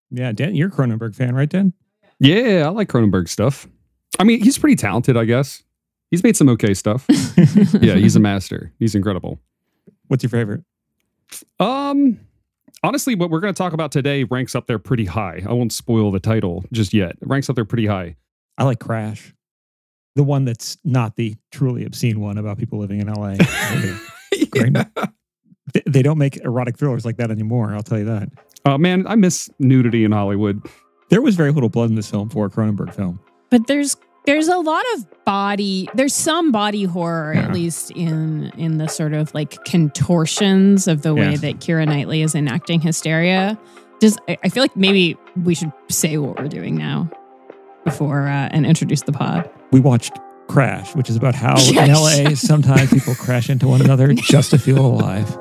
Yeah, Dan, you're a Cronenberg fan, right, Dan? Yeah, I like Cronenberg stuff. I mean, he's pretty talented, I guess. He's made some okay stuff. Yeah, he's a master. He's incredible. What's your favorite? Honestly, what we're going to talk about today ranks up there pretty high. I won't spoil the title just yet. It ranks up there pretty high. I like Crash. The one that's not the truly obscene one about people living in LA. Yeah. They don't make erotic thrillers like that anymore, I'll tell you that. Oh, man, I miss nudity in Hollywood. There was very little blood in this film for a Cronenberg film. But there's a lot of body, there's some body horror, at least in the sort of like contortions of the way that Keira Knightley is enacting hysteria. I feel like maybe we should say what we're doing now before and introduce the pod. We watched Crash, which is about how in LA sometimes people crash into one another just to feel alive.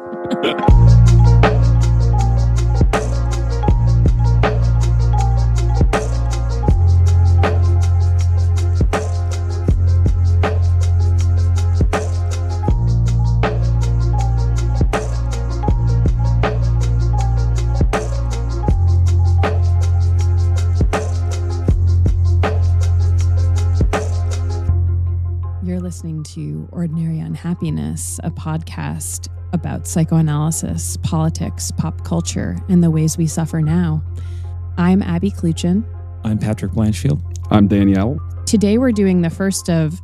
Listening to Ordinary Unhappiness, a podcast about psychoanalysis, politics, pop culture, and the ways we suffer now. I'm Abby Cluchin. I'm Patrick Blanchfield. I'm Danielle. Today we're doing the first of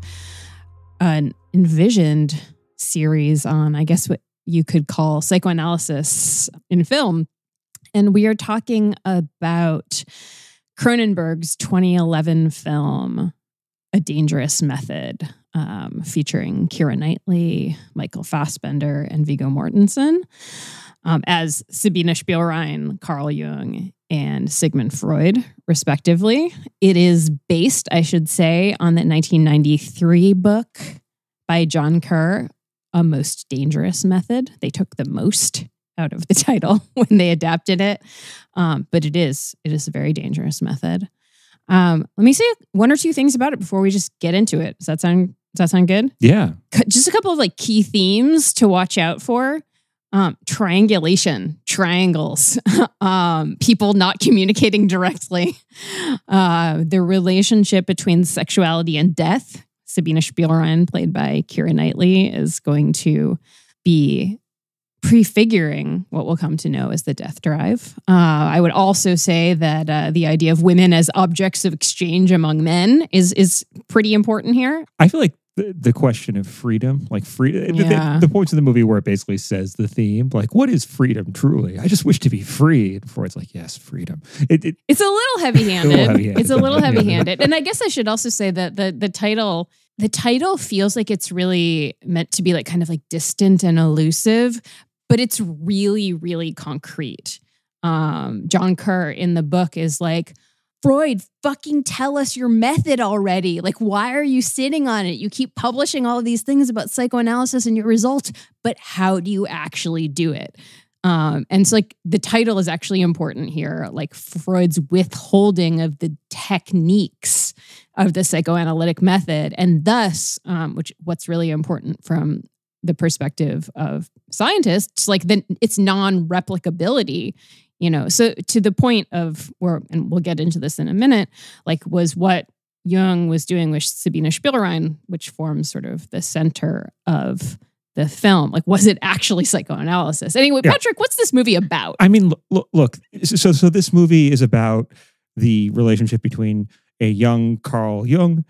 an envisioned series on, I guess, what you could call psychoanalysis in film. And we are talking about Cronenberg's 2011 film, A Dangerous Method, featuring Keira Knightley, Michael Fassbender, and Viggo Mortensen as Sabina Spielrein, Carl Jung, and Sigmund Freud, respectively. It is based, I should say, on the 1993 book by John Kerr, A Most Dangerous Method. They took the most out of the title when they adapted it, but it is a very dangerous method. Let me say one or two things about it before we just get into it. Does that sound good? Yeah. Just a couple of like key themes to watch out for. Triangulation, triangles, people not communicating directly, the relationship between sexuality and death. Sabina Spielrein, played by Keira Knightley, is going to be prefiguring what we'll come to know as the death drive. I would also say that the idea of women as objects of exchange among men is pretty important here. I feel like the question of freedom, like freedom, the points of the movie where it basically says the theme, like, what is freedom truly? I just wish to be free. Before it's like, yes, freedom. It's a little heavy-handed. It's a little heavy-handed. And I guess I should also say that the title feels like it's really meant to be like kind of like distant and elusive, but it's really, really concrete. John Kerr in the book is like, Freud, fucking tell us your method already. Like, why are you sitting on it? You keep publishing all of these things about psychoanalysis and your results, but how do you actually do it? And so like the title is actually important here, like Freud's withholding of the techniques of the psychoanalytic method. And thus, what's really important from the perspective of scientists, like its non-replicability. So to the point of where, and we'll get into this in a minute, like was what Jung was doing with Sabina Spielrein, which forms sort of the center of the film. Like, was it actually psychoanalysis? Anyway, Patrick, what's this movie about? I mean, look. So this movie is about the relationship between a young Carl Jung,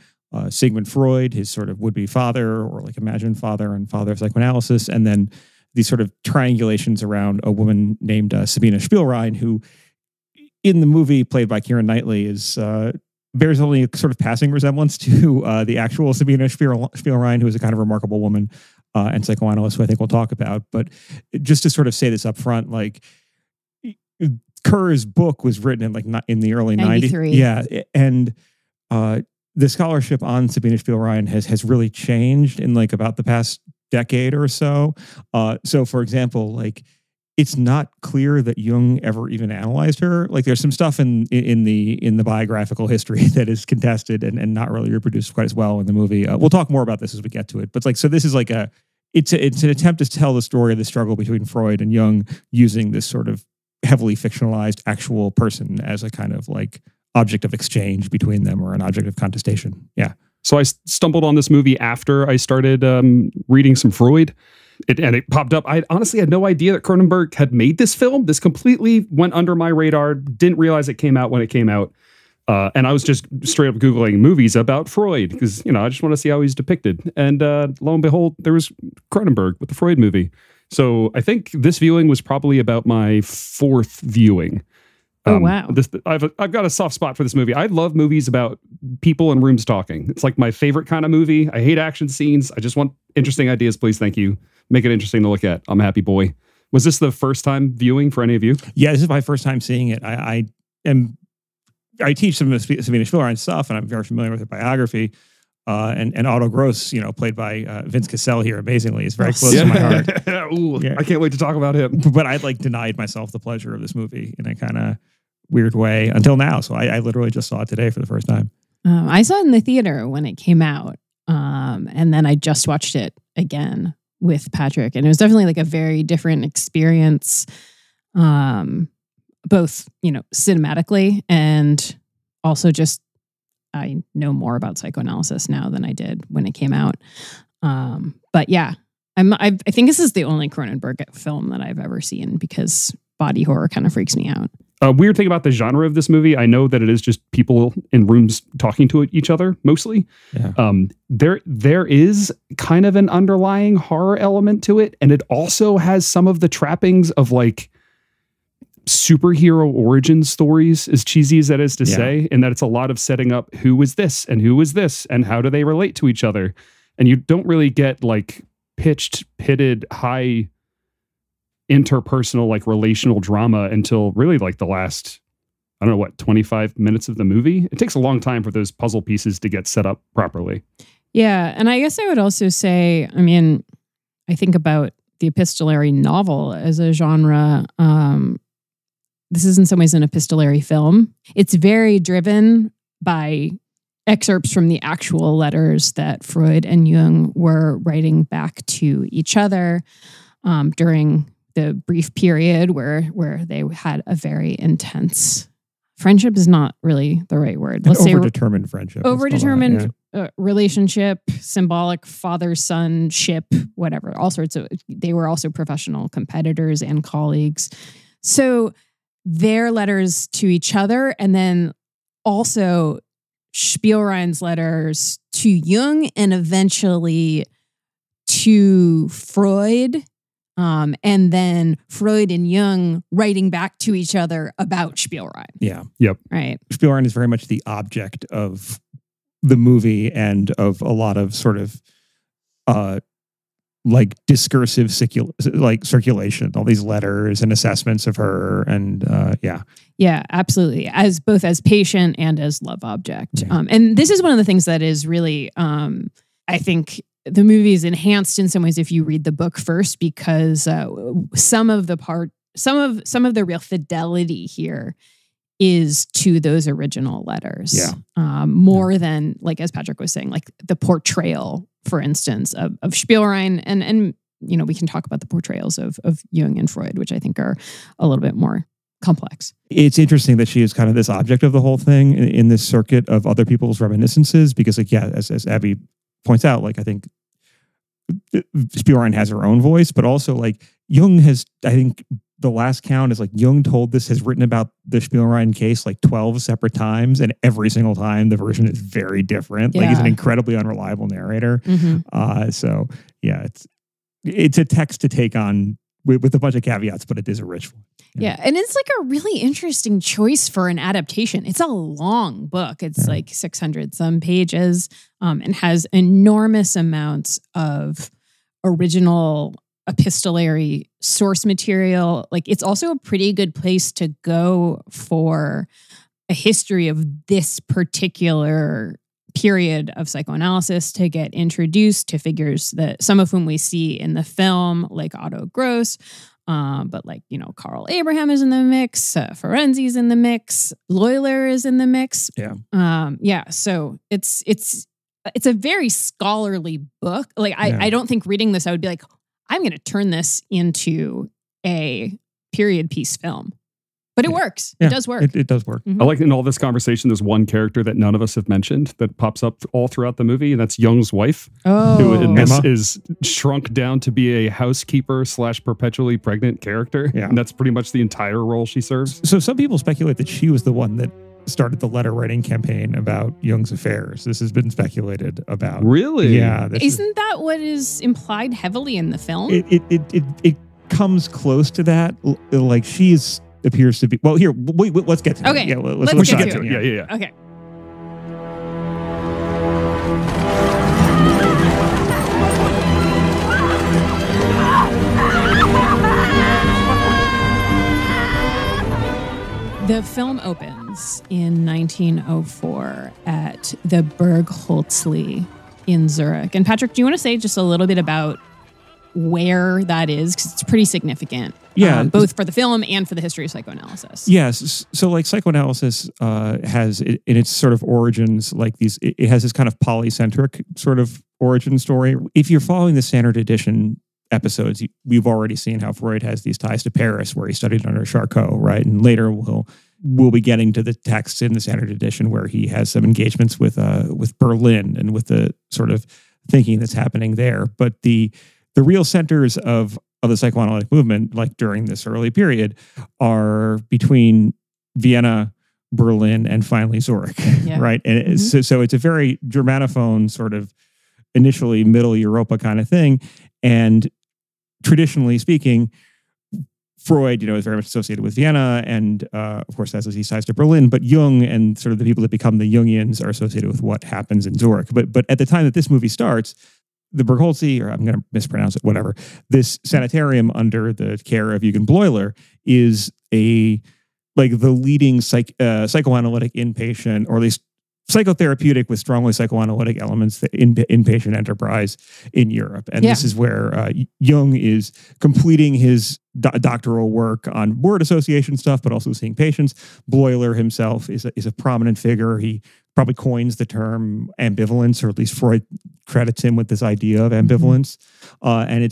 Sigmund Freud, his sort of would-be father or like imagined father and father of psychoanalysis, and then these sort of triangulations around a woman named Sabina Spielrein, who in the movie played by Keira Knightley bears only a sort of passing resemblance to the actual Sabina Spielrein, who is a kind of remarkable woman and psychoanalyst who I think we'll talk about. But just to sort of say this up front, like Kerr's book was written in the early 90s. Yeah. And the scholarship on Sabina Spielrein has really changed in like about the past decade or so. So for example, like it's not clear that Jung ever even analyzed her. Like there's some stuff in the biographical history that is contested and not really reproduced quite as well in the movie. We'll talk more about this as we get to it. But like, so this is like it's an attempt to tell the story of the struggle between Freud and Jung using this sort of heavily fictionalized actual person as a kind of like object of exchange between them or an object of contestation. Yeah. So I stumbled on this movie after I started reading some Freud. And it popped up. I honestly had no idea that Cronenberg had made this film. This completely went under my radar. Didn't realize it came out when it came out. And I was just straight up Googling movies about Freud because, I just want to see how he's depicted. And lo and behold, there was Cronenberg with the Freud movie. So I think this viewing was probably about my fourth viewing. Oh, wow. I've got a soft spot for this movie. I love movies about people in rooms talking. It's like my favorite kind of movie. I hate action scenes. I just want interesting ideas, please. Thank you. Make it interesting to look at. I'm a happy boy. Was this the first time viewing for any of you? Yeah, this is my first time seeing it. I teach some of Sabina Spielrein stuff, and I'm very familiar with her biography. And Otto Gross, played by Vince Cassell here, amazingly, is very close to my heart. Ooh, yeah. I can't wait to talk about him. But I'd denied myself the pleasure of this movie in a kind of weird way until now. So I literally just saw it today for the first time. I saw it in the theater when it came out, and then I just watched it again with Patrick, and it was definitely a very different experience, both cinematically and also just I know more about psychoanalysis now than I did when it came out. But yeah, I think this is the only Cronenberg film that I've ever seen because body horror kind of freaks me out. Weird thing about the genre of this movie, I know that it is just people in rooms talking to each other mostly. Yeah. There is kind of an underlying horror element to it, and it also has some of the trappings of superhero origin stories, as cheesy as that is to say, in that it's a lot of setting up who is this and who is this and how do they relate to each other. And you don't really get pitted high interpersonal relational drama until really the last, 25 minutes of the movie. It takes a long time for those puzzle pieces to get set up properly. Yeah. And I guess I would also say, I think about the epistolary novel as a genre. This is in some ways an epistolary film. It's very driven by excerpts from the actual letters that Freud and Jung were writing back to each other during the brief period where they had a very intense friendship is not really the right word. Let's say overdetermined friendship. Overdetermined relationship, symbolic father-son ship, whatever. All sorts of. They were also professional competitors and colleagues. So their letters to each other, and then also Spielrein's letters to Jung and eventually to Freud, and then Freud and Jung writing back to each other about Spielrein. Yeah. Yep. Right. Spielrein is very much the object of the movie and of a lot of sort of discursive circulation, all these letters and assessments of her, and yeah, absolutely, as both as patient and as love object. And this is one of the things that is really I think the movie is enhanced in some ways if you read the book first, because some of the real fidelity here is to those original letters. More than, as Patrick was saying, the portrayal, for instance, of Spielrein, and we can talk about the portrayals of Jung and Freud, which I think are a little bit more complex. It's interesting that she is kind of this object of the whole thing in this circuit of other people's reminiscences, because as Abby points out, I think Spielrein has her own voice, but also Jung has, I think the last count is Jung has written about the Spielrein case 12 separate times, and every single time the version is very different. He's an incredibly unreliable narrator. Mm-hmm. So yeah, it's a text to take on with a bunch of caveats, but it is a rich one. Yeah. And it's a really interesting choice for an adaptation. It's a long book. It's 600 some pages, and has enormous amounts of original epistolary source material. It's also a pretty good place to go for a history of this particular period of psychoanalysis, to get introduced to figures that some of whom we see in the film, like Otto Gross, but Carl Abraham is in the mix, Ferenczi's in the mix, Bleuler is in the mix. So it's a very scholarly book. I don't think reading this I would be I'm going to turn this into a period piece film. But it works. It does work. It does work. I like in all this conversation, there's one character that none of us have mentioned that pops up all throughout the movie, and that's Jung's wife, who in this is shrunk down to be a housekeeper / perpetually pregnant character. Yeah. And that's pretty much the entire role she serves. So some people speculate that she was the one that started the letter writing campaign about Jung's affairs. This has been speculated about. Really? Yeah. Isn't that what is implied heavily in the film? It comes close to that. Like she's appears to be. Well, here, wait, let's get to it. Okay. Yeah, let's get to it. Yeah. Okay. The film opens in 1904 at the Burghölzli in Zurich. And Patrick, do you want to say just a little bit about where that is? Because it's pretty significant. Yeah. Both for the film and for the history of psychoanalysis. Yes. So like psychoanalysis has in its sort of origins, like these, it has this kind of polycentric sort of origin story. If you're following the standard edition episodes, we've already seen how Freud has these ties to Paris, where he studied under Charcot, right? And later we'll be getting to the texts in the standard edition where he has some engagements with Berlin and with the sort of thinking that's happening there. But the real centers of the psychoanalytic movement, like during this early period, are between Vienna, Berlin, and finally Zurich, right? And so it's a very Germanophone sort of initially Middle Europa kind of thing. And traditionally speaking, Freud, is very much associated with Vienna, and of course has these ties to Berlin. But Jung and sort of the people that become the Jungians are associated with what happens in Zurich. But at the time that this movie starts, the Burghölzli, or I'm going to mispronounce it, whatever, this sanitarium under the care of Eugen Bleuler is the leading psychoanalytic inpatient, or at least psychotherapeutic with strongly psychoanalytic elements in inpatient enterprise in Europe. And this is where Jung is completing his doctoral work on word association stuff, but also seeing patients. Bleuler himself is a prominent figure. He probably coins the term ambivalence, or at least Freud credits him with this idea of ambivalence. And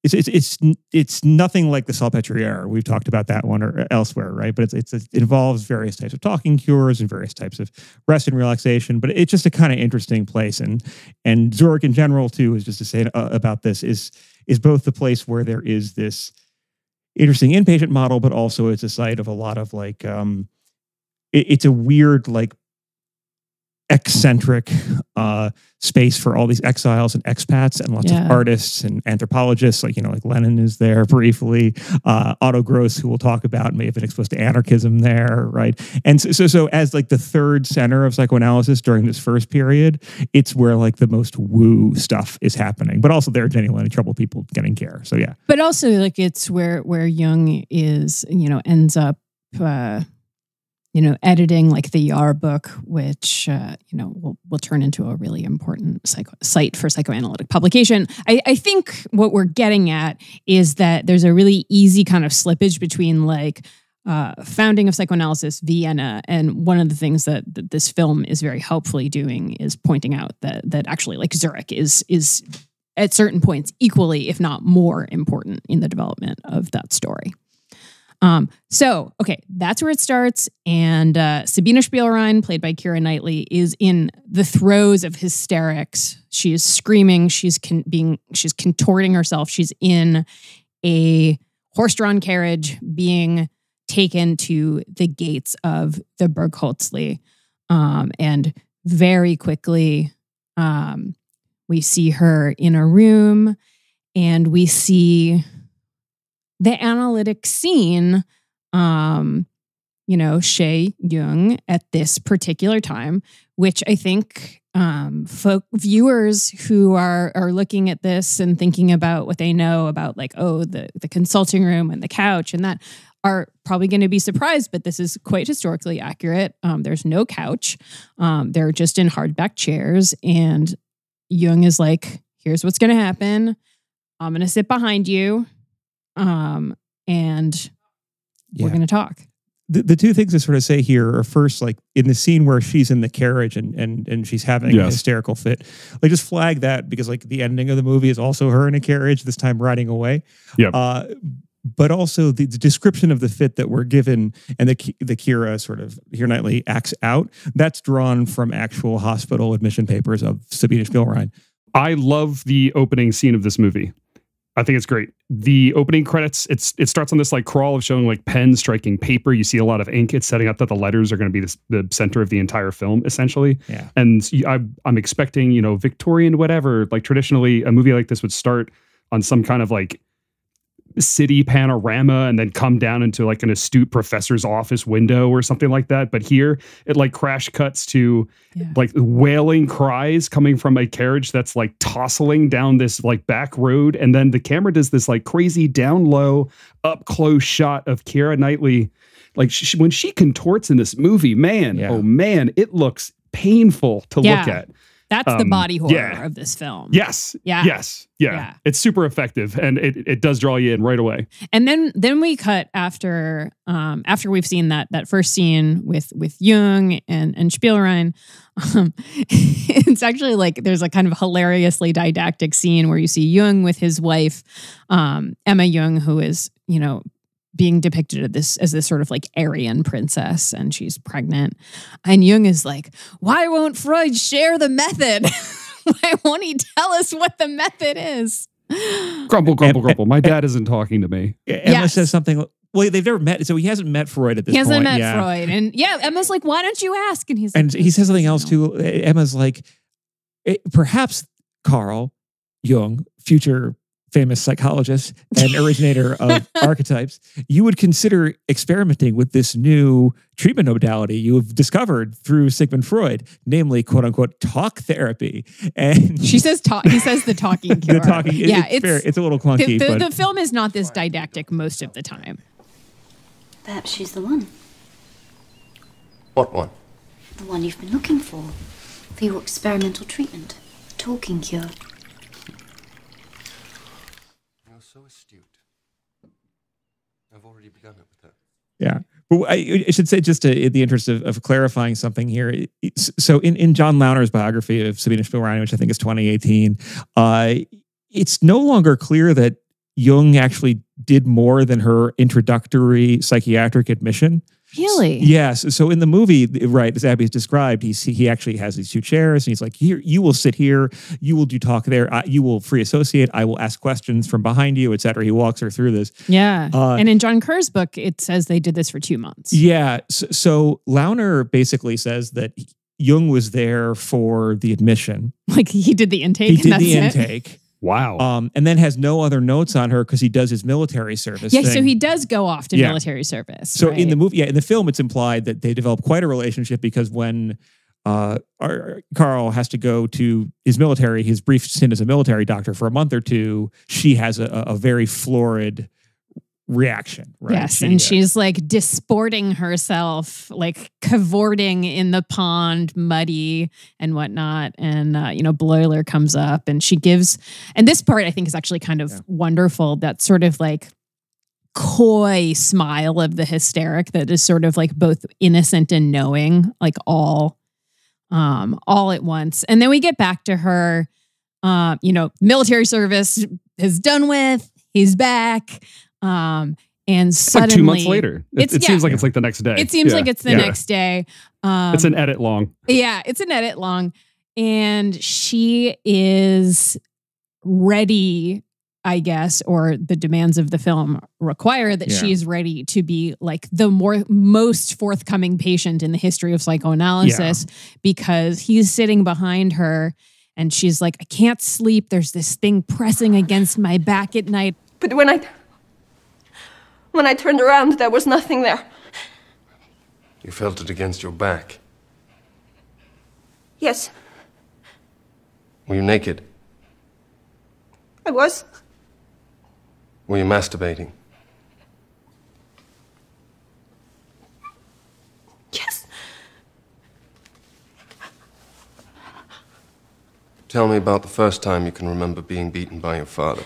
it's nothing like the Salpêtrière. We've talked about that one or elsewhere, right? But it involves various types of talking cures and various types of rest and relaxation. But it's just a kind of interesting place, and Zurich in general too is just to say about this is both the place where there is this interesting inpatient model, but also it's a site of a lot of like it's a weird like eccentric space for all these exiles and expats and lots of artists and anthropologists, like Lenin is there briefly. Otto Gross, who we'll talk about, may have been exposed to anarchism there, right? And so as like the third center of psychoanalysis during this first period, it's where like the most woo stuff is happening. But also there are genuinely troubled people getting care. So yeah. But also like it's where Jung is, ends up editing like the Jahr book, which, will turn into a really important site for psychoanalytic publication. I think what we're getting at is that there's a really easy kind of slippage between like founding of psychoanalysis, Vienna, and one of the things that this film is very helpfully doing is pointing out that actually like Zurich is at certain points equally, if not more important in the development of that story. So, that's where it starts. And Sabina Spielrein, played by Keira Knightley, is in the throes of hysterics. She is screaming. She's contorting herself. She's in a horse-drawn carriage being taken to the gates of the Burghölzli. And very quickly, we see her in a room, and we see the analytic scene, Shay Jung at this particular time, which I think viewers who are looking at this and thinking about what they know about like, the consulting room and the couch and that are probably going to be surprised, but this is quite historically accurate. There's no couch. They're just in hardback chairs. And Jung is like, here's what's going to happen. I'm going to sit behind you. And we're going to talk. The two things I sort of say here are first, like in the scene where she's in the carriage and she's having a hysterical fit, like just flag that because like the ending of the movie is also her in a carriage, this time riding away. Yep. but also the description of the fit that we're given and the Kira sort of Keira Knightley acts out, that's drawn from actual hospital admission papers of Sabina Spielrein. I love the opening scene of this movie. I think it's great. The opening credits, it starts on this like crawl of showing like pen striking paper. You see a lot of ink. It's setting up that the letters are going to be the center of the entire film, essentially. Yeah. And I'm expecting, Victorian whatever. Like traditionally, a movie like this would start on some kind of like city panorama and then come down into like an astute professor's office window or something like that. But here it like crash cuts to like wailing cries coming from a carriage that's like tossling down this like back road. And then the camera does this like crazy down low, up close shot of Keira Knightley. Like when she contorts in this movie, man, oh man, it looks painful to look at. That's the body horror of this film. Yes. Yeah. Yes. Yeah. It's super effective, and it does draw you in right away. And then we cut after we've seen that first scene with Jung and Spielrein. It's actually like there's a kind of hilariously didactic scene where you see Jung with his wife, Emma Jung, who is, being depicted as this sort of like Aryan princess, and she's pregnant. And Jung is like, why won't Freud share the method? Why won't he tell us what the method is? Grumble, grumble, grumble. My dad isn't talking to me. Emma says something. Well, they've never met, so he hasn't met Freud at this point. He hasn't met Freud. And Emma's like, why don't you ask? And he's like, he says something else too. Emma's like, perhaps Carl Jung, future famous psychologist and originator of archetypes, you would consider experimenting with this new treatment modality you have discovered through Sigmund Freud, namely, quote unquote, talk therapy. And she says talk. He says the talking cure. The talking. It's a little clunky. But the film is not this didactic most of the time. Perhaps she's the one. What one? The one you've been looking for your experimental treatment, the talking cure. So astute. I've already begun it with that. Yeah. But I should say, just in the interest of clarifying something here, so in John Launer's biography of Sabina Spielrein, which I think is 2018, it's no longer clear that Jung actually did more than her introductory psychiatric admission. Really? Yes. So in the movie, right, as Abby's described, he actually has these two chairs, and he's like, here, you will sit here, you will do talk there, you will free associate, I will ask questions from behind you, etc. He walks her through this. Yeah. And in John Kerr's book, it says they did this for 2 months. Yeah. So Launer basically says that Jung was there for the admission. Like he did the intake. He did the intake. Wow. And then has no other notes on her because he does his military service. Yeah, thing. so he does go off to military service. So right? in the movie, in the film, it's implied that they develop quite a relationship because when Carl has to go to his military, his brief stint as a military doctor for a month or two, she has a very florid reaction, right? Yes, and she's like disporting herself, like cavorting in the pond, muddy and whatnot. And, Bleuler comes up and she gives, and this part I think is actually kind of wonderful, that sort of like coy smile of the hysteric that is sort of like both innocent and knowing, like all at once. And then we get back to her, military service is done with, he's back. And suddenly, like 2 months later, it seems like it's like the next day. It seems like it's the next day. It's an edit long. Yeah, it's an edit long. And she is ready, I guess, or the demands of the film require that she's ready to be like the most forthcoming patient in the history of psychoanalysis, because he's sitting behind her and she's like, I can't sleep. There's this thing pressing against my back at night. But when I turned around, there was nothing there. You felt it against your back? Yes. Were you naked? I was. Were you masturbating? Yes. Tell me about the first time you can remember being beaten by your father.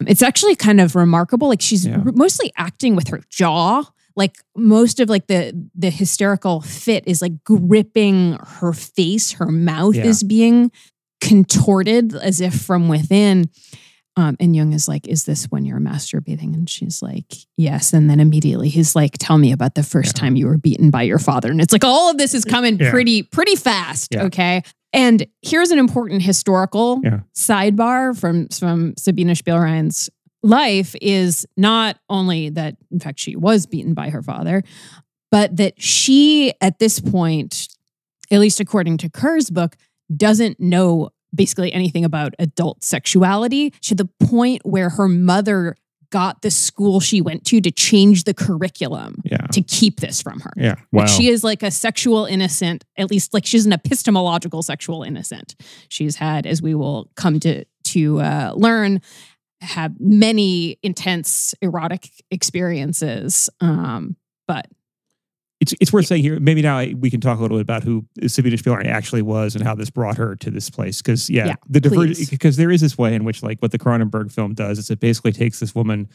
It's actually kind of remarkable. Like she's mostly acting with her jaw. Like most of like the hysterical fit is like gripping her face. Her mouth is being contorted as if from within. And Jung is like, is this when you're masturbating? And she's like, yes. And then immediately he's like, tell me about the first time you were beaten by your father. And it's like, all of this is coming pretty fast. Okay. And here's an important historical sidebar from Sabina Spielrein's life is not only that, in fact, she was beaten by her father, but that she, at this point, at least according to Kerr's book, doesn't know basically anything about adult sexuality to the point where her mother got the school she went to change the curriculum to keep this from her. Yeah. Wow. Like she is like a sexual innocent, at least like she's an epistemological sexual innocent. She's had, as we will come to learn, have many intense erotic experiences. But it's worth saying here, maybe now we can talk a little bit about who Sabina Spielrein actually was and how this brought her to this place. Because, because there is this way in which, like, what the Cronenberg film does is it basically takes this woman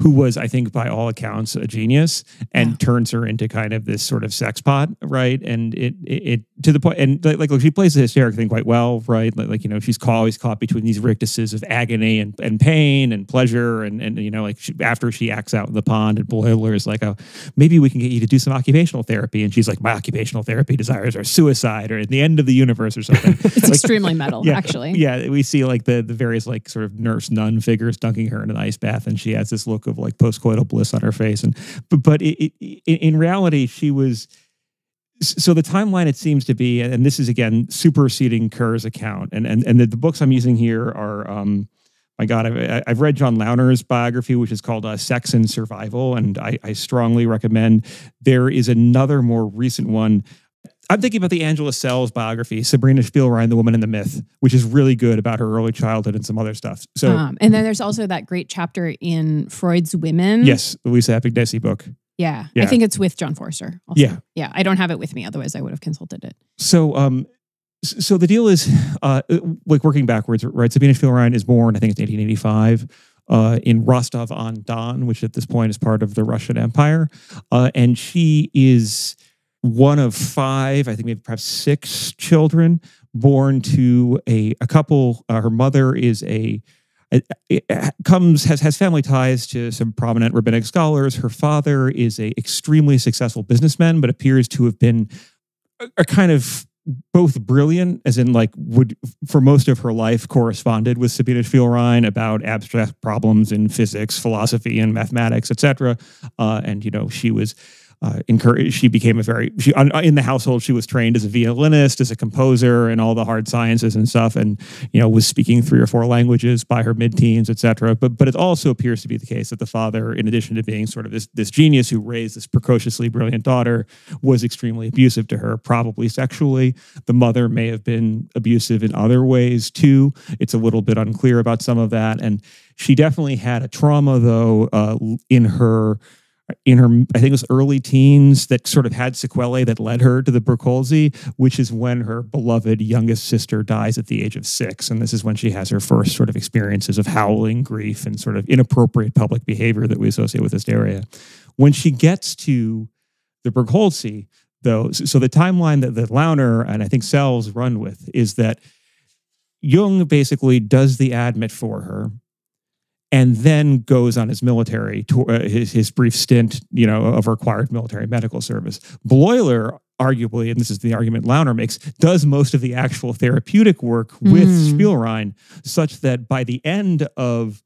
who was, I think, by all accounts, a genius, and turns her into kind of this sort of sex pot, right? And it to the point, and like she plays the hysteric thing quite well, right? Like you know, she's always caught between these rictuses of agony and pain and pleasure, and you know, like after she acts out in the pond, and Bleuler is like, oh, maybe we can get you to do some occupational therapy, and she's like, my occupational therapy desires are suicide or at the end of the universe or something. It's like, extremely metal, actually. Yeah, we see like the various like sort of nurse nun figures dunking her in an ice bath, and she has this look of like postcoital bliss on her face, and but in reality she was. So the timeline it seems to be, and this is again superseding Kerr's account, and the books I'm using here are my God, I've read John Launer's biography, which is called Sex and Survival, and I strongly recommend. There is another more recent one. I'm thinking about the Angela Sells biography, Sabina Spielrein, The Woman in the Myth, which is really good about her early childhood and some other stuff. So, and then there's also that great chapter in Freud's Women. Yes, the Lisa Apignesi book. Yeah, I think it's with John Forster. Also. Yeah. I don't have it with me, otherwise I would have consulted it. So, so the deal is, like working backwards, right? Sabina Spielrein is born, I think it's 1885, in Rostov-on-Don, which at this point is part of the Russian Empire, and she is one of 5, I think maybe perhaps 6 children born to a couple. Her mother is has family ties to some prominent rabbinic scholars. Her father is a extremely successful businessman, but appears to have been a kind of both brilliant, as in like would for most of her life corresponded with Sabina Spielrein about abstract problems in physics, philosophy, and mathematics, etc. And you know, she was encouraged. She became in the household. She was trained as a violinist, as a composer, and all the hard sciences and stuff. And you know, was speaking 3 or 4 languages by her mid-teens, etc. But it also appears to be the case that the father, in addition to being sort of this genius who raised this precociously brilliant daughter, was extremely abusive to her, probably sexually. The mother may have been abusive in other ways too. It's a little bit unclear about some of that. And she definitely had a trauma, though, in her, I think it was early teens, that sort of had sequelae that led her to the Burghölzli, which is when her beloved youngest sister dies at the age of 6. And this is when she has her first sort of experiences of howling grief and sort of inappropriate public behavior that we associate with hysteria. When she gets to the Burghölzli, though, so the timeline that Launer and I think Sells run with is that Jung basically does the admit for her, and then goes on his military tour, his brief stint, you know, of required military medical service. Bleuler, arguably, and this is the argument Launer makes, does most of the actual therapeutic work with Spielrein, such that by the end of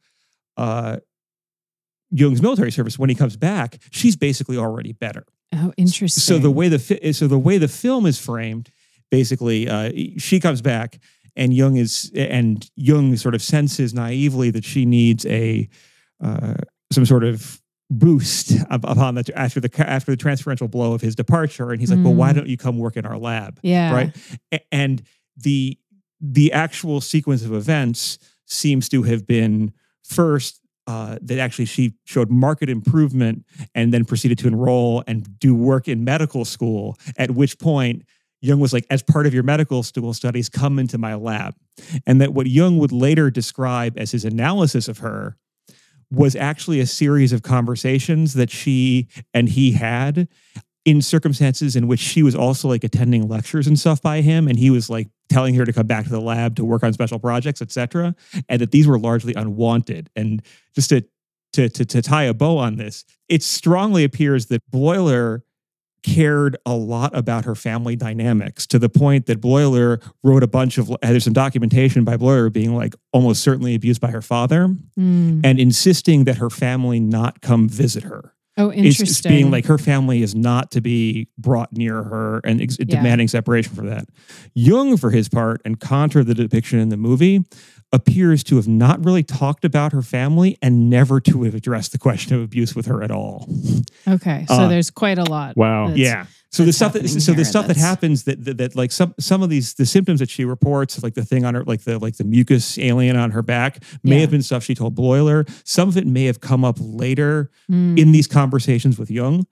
Jung's military service, when he comes back, she's basically already better. Oh, interesting. So the way the film is framed, basically, she comes back. And Jung sort of senses naively that she needs some sort of boost upon after the transferential blow of his departure, and he's like, "Well, why don't you come work in our lab?" Yeah, right. And the actual sequence of events seems to have been first that actually she showed marked improvement, and then proceeded to enroll and do work in medical school. At which point, Jung was like, as part of your medical school studies, come into my lab. And that what Jung would later describe as his analysis of her was actually a series of conversations that she and he had in circumstances in which she was also like attending lectures and stuff by him, and he was like telling her to come back to the lab to work on special projects, etc., and that these were largely unwanted. And just to tie a bow on this, it strongly appears that Bleuler cared a lot about her family dynamics, to the point that Bleuler wrote a bunch of, there's some documentation by Bleuler being like almost certainly abused by her father, and insisting that her family not come visit her. Oh, interesting. It's being like her family is not to be brought near her, and demanding separation from that. Jung, for his part, and contra the depiction in the movie, appears to have not really talked about her family and never to have addressed the question of abuse with her at all. Okay, so there's quite a lot. Wow. Yeah. So the stuff that happens that like some of the symptoms that she reports, like the thing on her, like the mucus alien on her back, may have been stuff she told Bleuler. Some of it may have come up later in these conversations with Jung,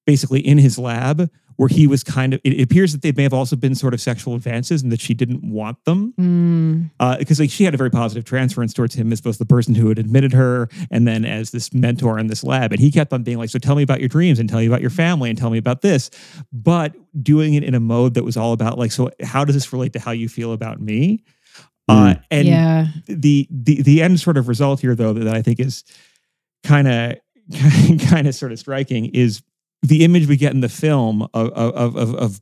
basically in his lab, where he was kind of, it appears that they may have also been sort of sexual advances and that she didn't want them. Because like she had a very positive transference towards him as both the person who had admitted her and then as this mentor in this lab. And he kept on being like, so tell me about your dreams and tell me about your family and tell me about this. But doing it in a mode that was all about like, so how does this relate to how you feel about me? The end sort of result here, though, that I think is kind of sort of striking is the image we get in the film of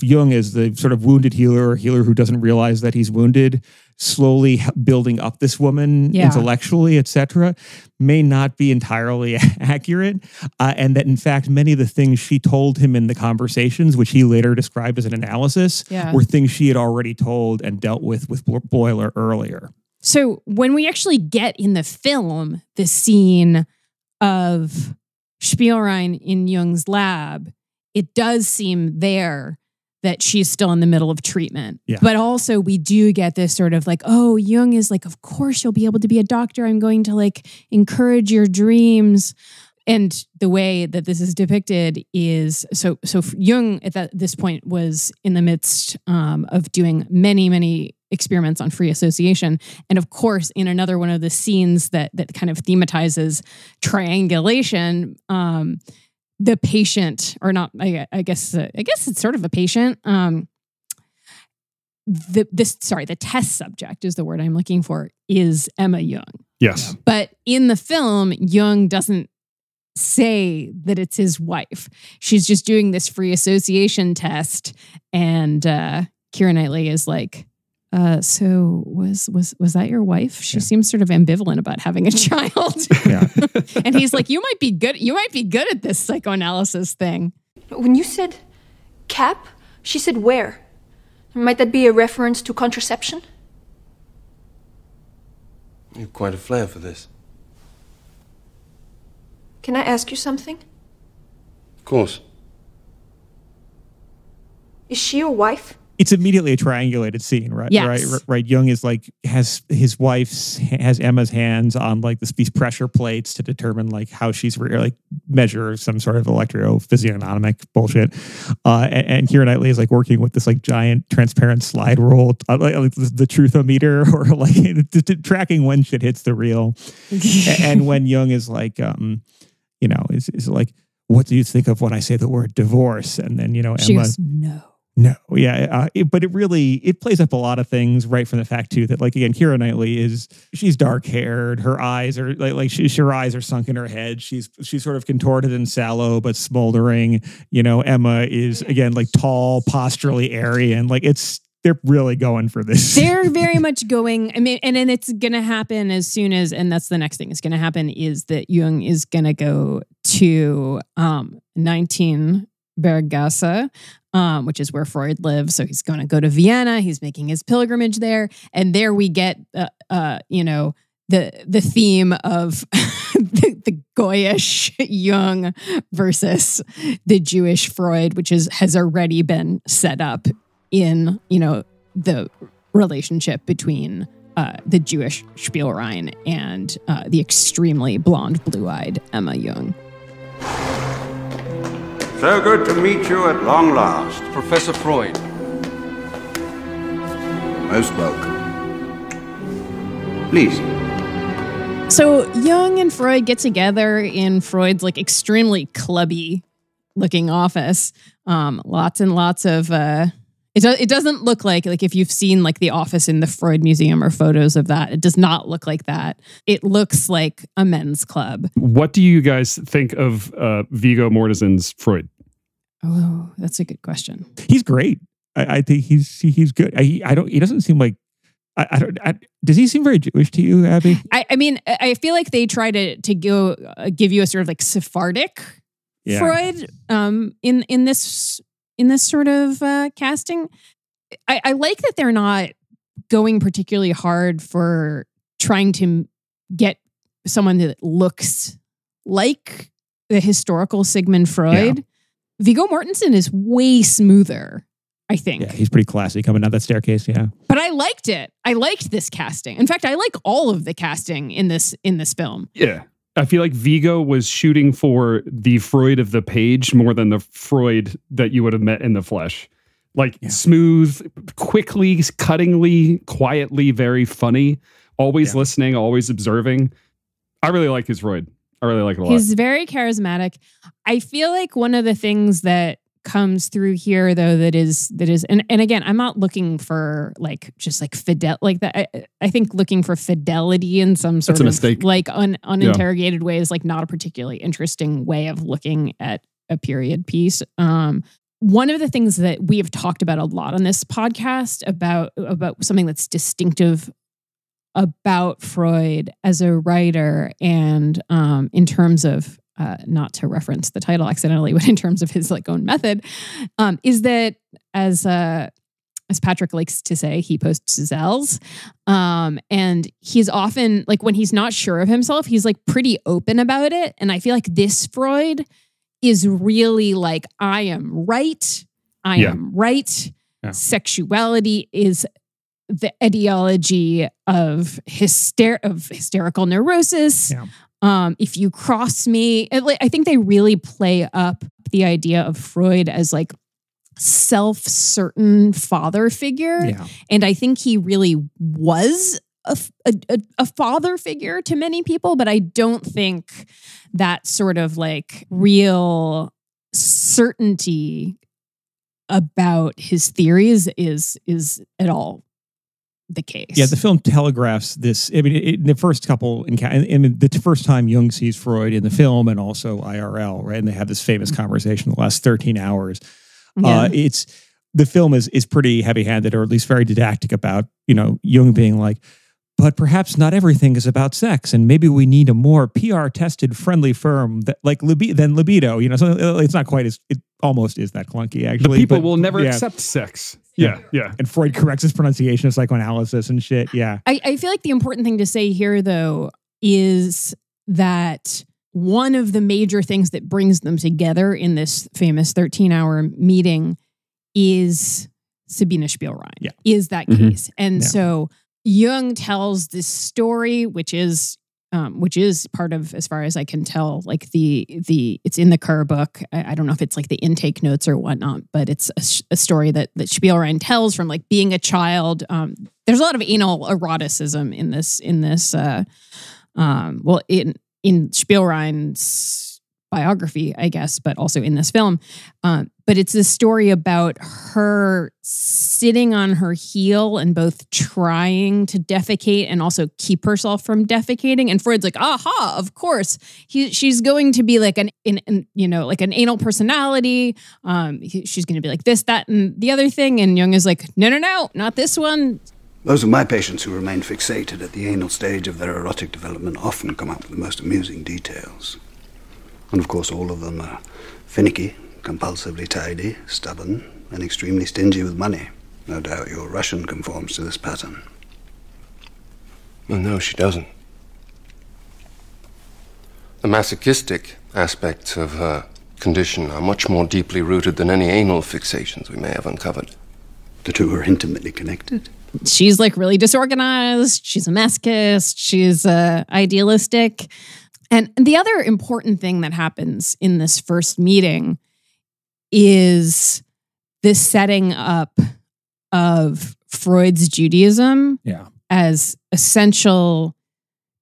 Jung as the sort of wounded healer, or healer who doesn't realize that he's wounded, slowly building up this woman intellectually, etc., may not be entirely accurate, and that in fact many of the things she told him in the conversations, which he later described as an analysis, were things she had already told and dealt with Bleuler earlier. So when we actually get in the film the scene of Spielrein in Jung's lab, it does seem there that she's still in the middle of treatment. Yeah. But also we do get this sort of like, oh, Jung is like, of course you'll be able to be a doctor. I'm going to like encourage your dreams. And the way that this is depicted is, so Jung at this point was in the midst of doing many experiments on free association. And of course, in another one of the scenes that kind of thematizes triangulation, the patient, or not, I guess it's sort of a patient. The test subject is the word I'm looking for, is Emma Jung. Yes. But in the film, Jung doesn't say that it's his wife. She's just doing this free association test, and Keira Knightley is like, so was that your wife? She seems sort of ambivalent about having a child. And he's like, you might be good at this psychoanalysis thing. When you said cap, she said where? Might that be a reference to contraception? You have quite a flair for this. Can I ask you something? Of course. Is she your wife? It's immediately a triangulated scene, right? Yes. Right. Jung is like, has Emma's hands on like these pressure plates to determine like how she's like measure some sort of electrophysiognomic bullshit. And Keira Knightley is like working with this like giant transparent slide rule, like the truthometer, or like tracking when shit hits the reel. And when Jung is like, is like, what do you think of when I say the word divorce? And then, Emma, she goes, no. No, yeah, but it plays up a lot of things right from the fact too that, like, again, Keira Knightley she's dark haired, her eyes are her eyes are sunk in her head, she's sort of contorted and sallow but smoldering. Emma is again like tall, posturally Aryan. Like they're really going for this. They're very much going. I mean, and then it's going to happen as soon as, and that's the next thing is going to happen, is that Jung is going to go to 19 Burghölzli, which is where Freud lives. So he's going to go to Vienna. He's making his pilgrimage there, and there we get, the theme of the Goyish Jung versus the Jewish Freud, which has already been set up in the relationship between the Jewish Spielrein and the extremely blonde, blue-eyed Emma Jung. So good to meet you at long last. Professor Freud. Most welcome. Please. So Jung and Freud get together in Freud's like extremely clubby looking office. Lots and lots of it doesn't look like if you've seen like the office in the Freud Museum or photos of that, it does not look like that. It looks like a men's club. What do you guys think of Viggo Mortensen's Freud? Oh, that's a good question. He's great. I think he's good. He doesn't seem like does he seem very Jewish to you, Abby? I mean, I feel like they try to go give you a sort of like Sephardic Freud in this sort of casting. I like that they're not going particularly hard for trying to get someone that looks like the historical Sigmund Freud. Yeah. Viggo Mortensen is way smoother, I think. Yeah, he's pretty classy coming down that staircase, yeah. But I liked it. I liked this casting. In fact, I like all of the casting in this film. Yeah. I feel like Viggo was shooting for the Freud of the page more than the Freud that you would have met in the flesh. Like smooth, quickly, cuttingly, quietly, very funny, always listening, always observing. I really like his Freud. I really like it a lot. He's very charismatic. I feel like one of the things that comes through here though that is and again, I'm not looking for like just like like that. I think looking for fidelity in some sort of like uninterrogated way is like not a particularly interesting way of looking at a period piece. One of the things that we have talked about a lot on this podcast about something that's distinctive about Freud as a writer and in terms of not to reference the title accidentally, but in terms of his like own method, is that as Patrick likes to say, he posts Zels, and he's often like when he's not sure of himself, he's like pretty open about it. And I feel like this Freud is really like, I am right. I am right. Yeah. Sexuality is the etiology of hysterical neurosis. Yeah. If you cross me, I think they really play up the idea of Freud as like self-certain father figure. Yeah. And I think he really was a father figure to many people, but I don't think that sort of like real certainty about his theories is at all the case. Yeah, the film telegraphs this. I mean, in the first couple, the first time Jung sees Freud in the film and also IRL, right? And they have this famous conversation the last 13 hours. Yeah. The film is pretty heavy-handed, or at least very didactic about, Jung being like, but perhaps not everything is about sex, and maybe we need a more PR-tested, friendly firm than libido. So it's not quite as, it almost is that clunky, actually. The people will never accept sex. Yeah. And Freud corrects his pronunciation of psychoanalysis and shit. Yeah. I feel like the important thing to say here, though, is that one of the major things that brings them together in this famous 13-hour meeting is Sabina Spielrein. Yeah. Is that case. And so Jung tells this story, which is part of, as far as I can tell, like it's in the Kerr book. I don't know if it's like the intake notes or whatnot, but it's a story that Spielrein tells from like being a child. There's a lot of anal eroticism in this. In Spielrein's biography, I guess, but also in this film. But it's a story about her sitting on her heel and both trying to defecate and also keep herself from defecating. And Freud's like, aha, of course. She's going to be like an anal personality. She's going to be like this, that, and the other thing. And Jung is like, no, not this one. Those of my patients who remain fixated at the anal stage of their erotic development often come up with the most amusing details. And of course, all of them are finicky, compulsively tidy, stubborn, and extremely stingy with money. No doubt your Russian conforms to this pattern. Well, no, she doesn't. The masochistic aspects of her condition are much more deeply rooted than any anal fixations we may have uncovered. The two are intimately connected. She's like really disorganized. She's a masochist. She's idealistic. And the other important thing that happens in this first meeting is this setting up of Freud's Judaism as essential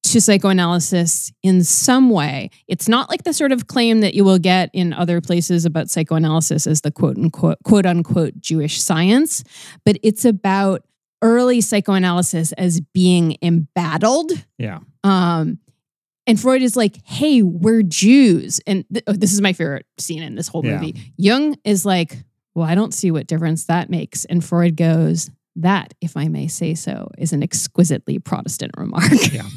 to psychoanalysis in some way. It's not like the sort of claim that you will get in other places about psychoanalysis as the quote unquote Jewish science, but it's about early psychoanalysis as being embattled. Yeah. And Freud is like, hey, we're Jews. And this is my favorite scene in this whole movie. Jung is like, well, I don't see what difference that makes. And Freud goes, that, if I may say so, is an exquisitely Protestant remark. Yeah.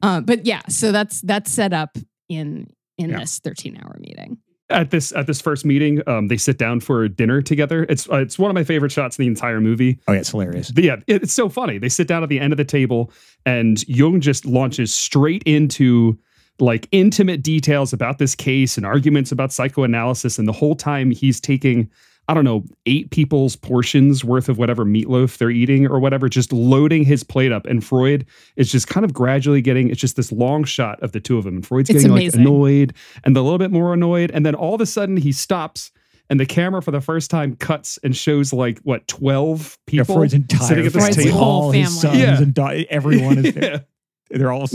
But yeah, so that's set up in this 13-hour meeting. At this first meeting, they sit down for dinner together. It's one of my favorite shots in the entire movie. Oh yeah, it's hilarious. But yeah, it's so funny. They sit down at the end of the table, and Jung just launches straight into like intimate details about this case and arguments about psychoanalysis. And the whole time he's taking, I don't know, 8 people's portions worth of whatever meatloaf they're eating or whatever, just loading his plate up. And Freud is just kind of gradually it's just this long shot of the two of them. And Freud's getting like annoyed and a little bit more annoyed. And then all of a sudden he stops and the camera for the first time cuts and shows like, 12 people Freud's entire sitting at this table. Whole family. His sons and everyone is there. They're all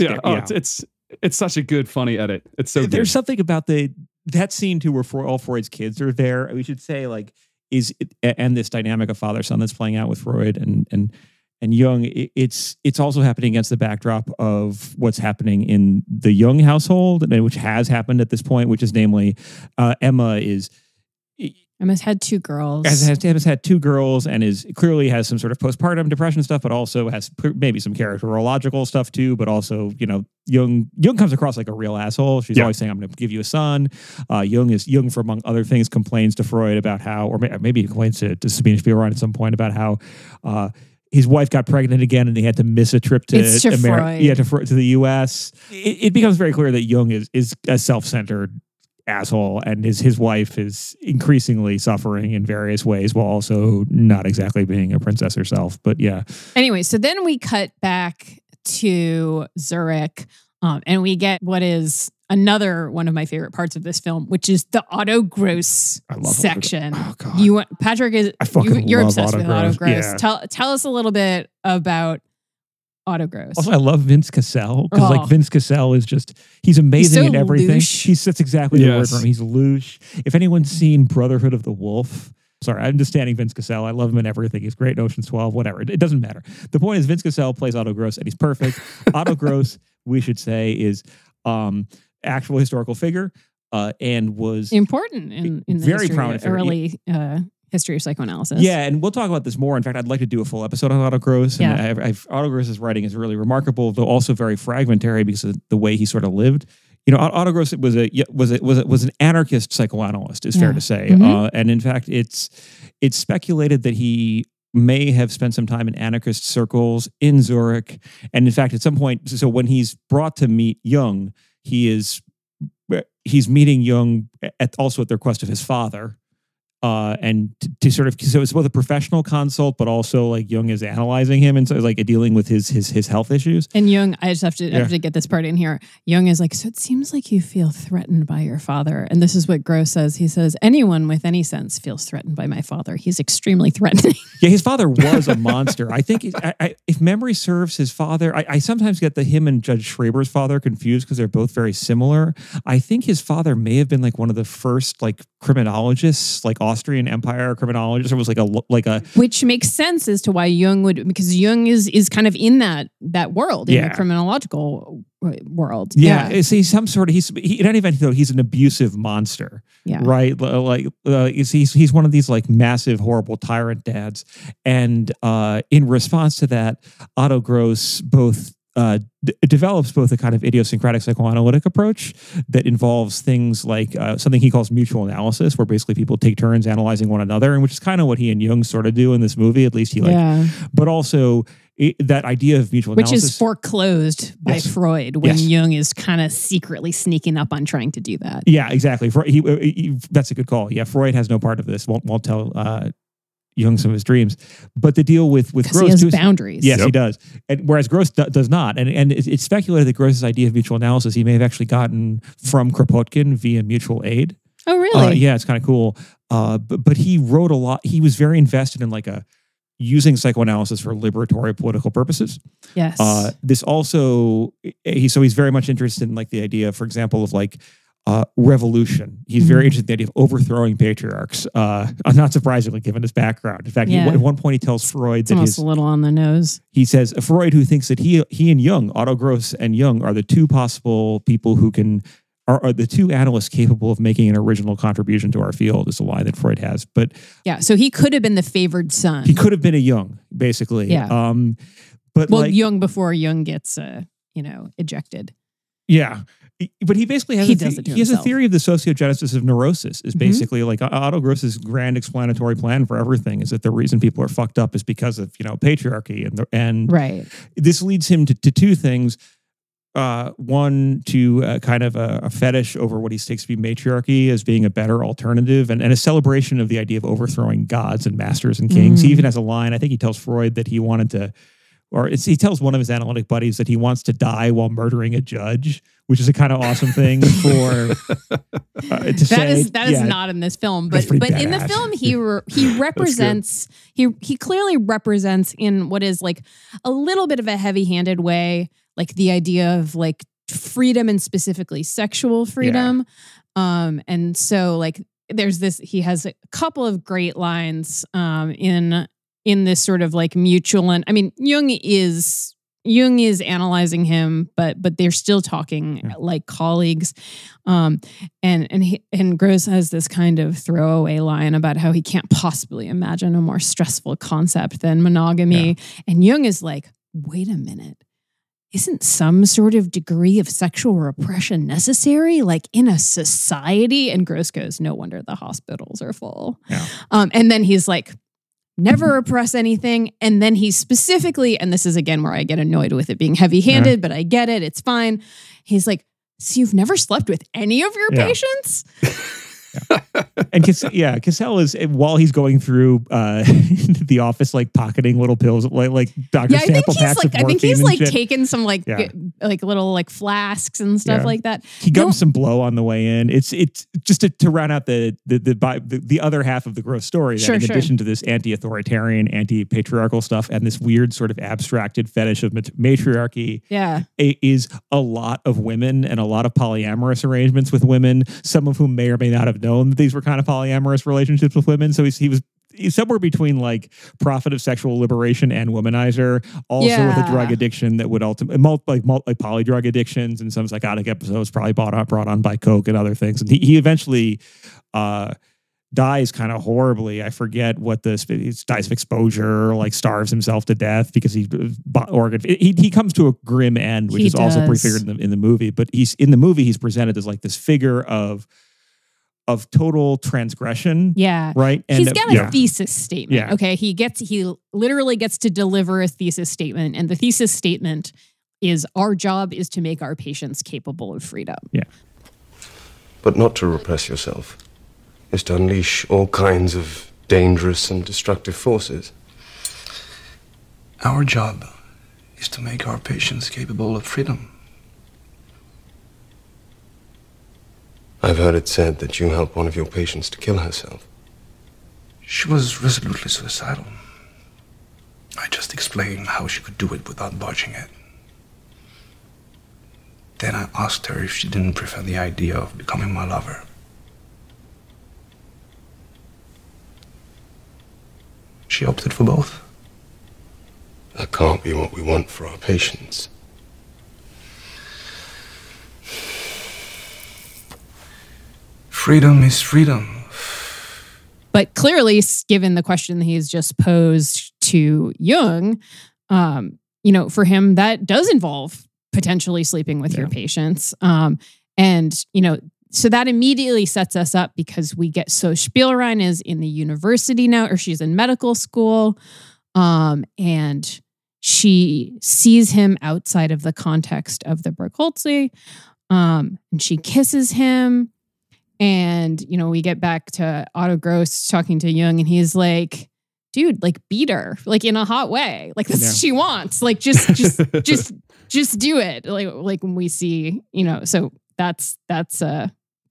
It's such a good, funny edit. It's so good. There's something about that scene too, where all Freud's kids are there. We should say and this dynamic of father-son that's playing out with Freud and Jung. It's also happening against the backdrop of what's happening in the Jung household, which has happened at this point, which is namely Emma's had 2 girls. Emma's had 2 girls and clearly has some sort of postpartum depression stuff, but also has maybe some characterological stuff too. But also, Jung comes across like a real asshole. She's always saying, "I'm going to give you a son." Jung, for among other things, complains to Freud about how, or maybe he complains to Sabina Spielrein at some point about how his wife got pregnant again and they had to miss a trip to America, to the U.S. It becomes very clear that Jung is a self-centered asshole, and his wife is increasingly suffering in various ways while also not exactly being a princess herself. But yeah. Anyway, so then we cut back to Zurich, and we get what is another one of my favorite parts of this film, which is the Otto Gross section. Oh God. Patrick you're obsessed with Otto Gross. Yeah. Tell us a little bit about Otto Gross. Also, I love Vince Cassell because Vince Cassell is he's amazing at everything. That's exactly the word for him. He's louche. If anyone's seen Brotherhood of the Wolf, sorry, I'm just standing Vince Cassell. I love him in everything. He's great in Ocean's 12, whatever. It doesn't matter. The point is Vince Cassell plays Otto Gross and he's perfect. Otto Gross, we should say, is actual historical figure and was important in the very prominent early history of psychoanalysis. Yeah, and we'll talk about this more. In fact, I'd like to do a full episode on Otto Gross. And Otto Gross's writing is really remarkable, though also very fragmentary because of the way he sort of lived. Otto Gross was an anarchist psychoanalyst, is fair to say. Mm-hmm. And in fact, it's speculated that he may have spent some time in anarchist circles in Zurich. And in fact, at some point, so when he's brought to meet Jung, he's meeting Jung also at the request of his father. And to sort of, so it's both a professional consult, but also like Jung is analyzing him and so like dealing with his health issues. And Jung, I just have to get this part in here. Jung is like, so it seems like you feel threatened by your father. And this is what Gross says. He says, anyone with any sense feels threatened by my father. He's extremely threatening. Yeah, his father was a monster. I think if memory serves, his father, I sometimes get him and Judge Schreber's father confused because they're both very similar. I think his father may have been like one of the first like criminologists, like Austrian Empire criminologist, or was like a which makes sense as to why Jung would, because Jung is kind of in that world, in the criminological world. Yeah, he's some sort of in any event though he's an abusive monster. Yeah, right. Like he's one of these like massive horrible tyrant dads, and in response to that, Otto Gross develops both a kind of idiosyncratic psychoanalytic approach that involves things like something he calls mutual analysis, where basically people take turns analyzing one another, and which is kind of what he and Jung sort of do in this movie, at least but also that idea of mutual analysis. Which is foreclosed by Freud when Jung is kind of secretly sneaking up on trying to do that. Yeah, exactly. That's a good call. Yeah, Freud has no part of this. Won't tell Jung some of his dreams, but the deal with Gross, he has boundaries. Yes, he does. And whereas Gross does not. And it's speculated that Gross's idea of mutual analysis he may have actually gotten from Kropotkin via mutual aid. Oh, really? Yeah, it's kind of cool. But he wrote a lot. He was very invested in like a using psychoanalysis for liberatory political purposes. Yes. This also, he's very much interested in like the idea, for example, of like revolution. He's very interested in the idea of overthrowing patriarchs. Not surprisingly, given his background. In fact, at one point he tells Freud it's almost a little on the nose. He says, Freud, who thinks that he and Jung, Otto Gross and Jung, are the two possible people who are the two analysts capable of making an original contribution to our field, is a line that Freud has. But yeah, so he could have been the favored son. He could have been a Jung, basically. Yeah. But Jung before Jung gets ejected. Yeah. But he basically has he has a theory of the sociogenesis of neurosis. Is basically like Otto Gross's grand explanatory plan for everything is that the reason people are fucked up is because of patriarchy and right. This leads him to two things. One, to kind of a fetish over what he takes to be matriarchy as being a better alternative, and a celebration of the idea of overthrowing gods and masters and kings. He even has a line. I think he tells Freud that he wanted to. He tells one of his analytic buddies that he wants to die while murdering a judge, which is a kind of awesome thing for to say. That is not in this film, but in the film he represents he clearly represents in what is like a little bit of a heavy-handed way, like the idea of like freedom and specifically sexual freedom. And so like there's this, he has a couple of great lines in this sort of like mutual, and I mean Jung is analyzing him, but they're still talking like colleagues. And Gross has this kind of throwaway line about how he can't possibly imagine a more stressful concept than monogamy. And Jung is like, wait a minute. Isn't some sort of degree of sexual repression necessary, like in a society? And Gross goes, no wonder the hospitals are full. Yeah. And then he's like, never repress anything. And then he specifically, and this is again where I get annoyed with it being heavy-handed, but I get it. It's fine. He's like, so you've never slept with any of your patients? And Cassell is, while he's going through the office, like pocketing little pills, like Dr. Sample packs of morphine. I think he's like taking some like little like flasks and stuff like that. He gums some blow on the way in. It's just to round out the other half of the Gross story. That in addition to this anti-authoritarian, anti-patriarchal stuff and this weird sort of abstracted fetish of matriarchy, is a lot of women and a lot of polyamorous arrangements with women, some of whom may or may not have known that these were kind of polyamorous relationships with women. So he's somewhere between like prophet of sexual liberation and womanizer, also with a drug addiction that would ultimately like poly drug addictions and some psychotic episodes probably brought on by coke and other things. And he eventually dies kind of horribly. I forget what he dies of exposure, like starves himself to death because he comes to a grim end, which is also prefigured in the movie. But he's presented as like this figure of total transgression. Yeah. Right. And he's got a thesis statement. Yeah. Okay. He literally gets to deliver a thesis statement. And the thesis statement is our job is to make our patients capable of freedom. Yeah. But not to repress yourself. Is to unleash all kinds of dangerous and destructive forces. Our job is to make our patients capable of freedom. I've heard it said that you helped one of your patients to kill herself. She was resolutely suicidal. I just explained how she could do it without botching it. Then I asked her if she didn't prefer the idea of becoming my lover. She opted for both. That can't be what we want for our patients. Freedom is freedom. But clearly, given the question that he's just posed to Jung, for him, that does involve potentially sleeping with your patients. So that immediately sets us up because Spielrein is in the university now, or she's in medical school, and she sees him outside of the context of the Burghölzli, and she kisses him. And, we get back to Otto Gross talking to Jung, and he's like, dude, like beat her, like in a hot way. Like that's what she wants. Like just do it. Like when we see, so that's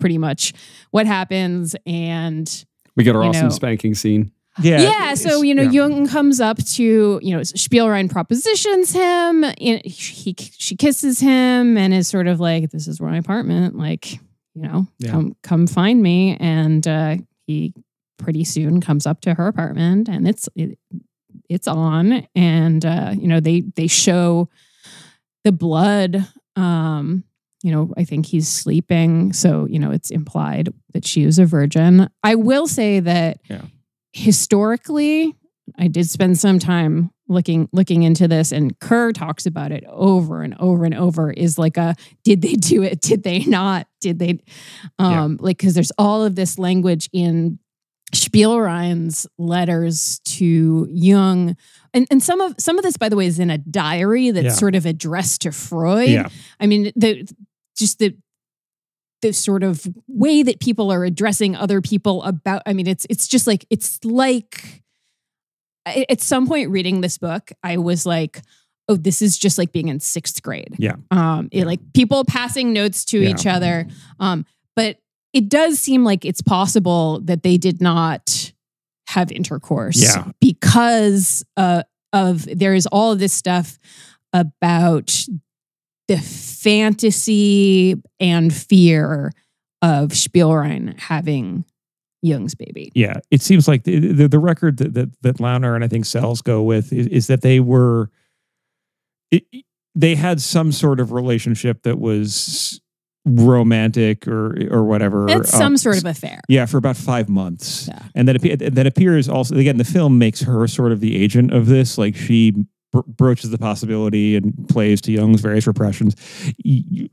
pretty much what happens. And we get our awesome spanking scene. Yeah. So, Jung comes up to, Spielrein propositions him. She kisses him and is sort of like, this is my apartment. Like, come find me. And he pretty soon comes up to her apartment and it's on. And, they show the blood. I think he's sleeping. So, it's implied that she is a virgin. I will say that historically, I did spend some time looking into this, and Kerr talks about it over and over and over. Is like did they do it? Did they not? Did they? Because there's all of this language in Spielrein's letters to Jung, and some of this, by the way, is in a diary that's sort of addressed to Freud. Yeah. I mean, the sort of way that people are addressing other people about. I mean, it's just like at some point reading this book, I was like, oh, this is just like being in 6th grade. Yeah. Like people passing notes to each other. But it does seem like it's possible that they did not have intercourse because of there is all of this stuff about the fantasy and fear of Spielrein having Jung's baby. Yeah, it seems like the record that Launer and I think Sells go with is that they had some sort of relationship that was romantic or whatever. It's some sort of affair. Yeah, for about 5 months. Yeah. And that appears also, again, the film makes her sort of the agent of this. Like she broaches the possibility and plays to Jung's various repressions.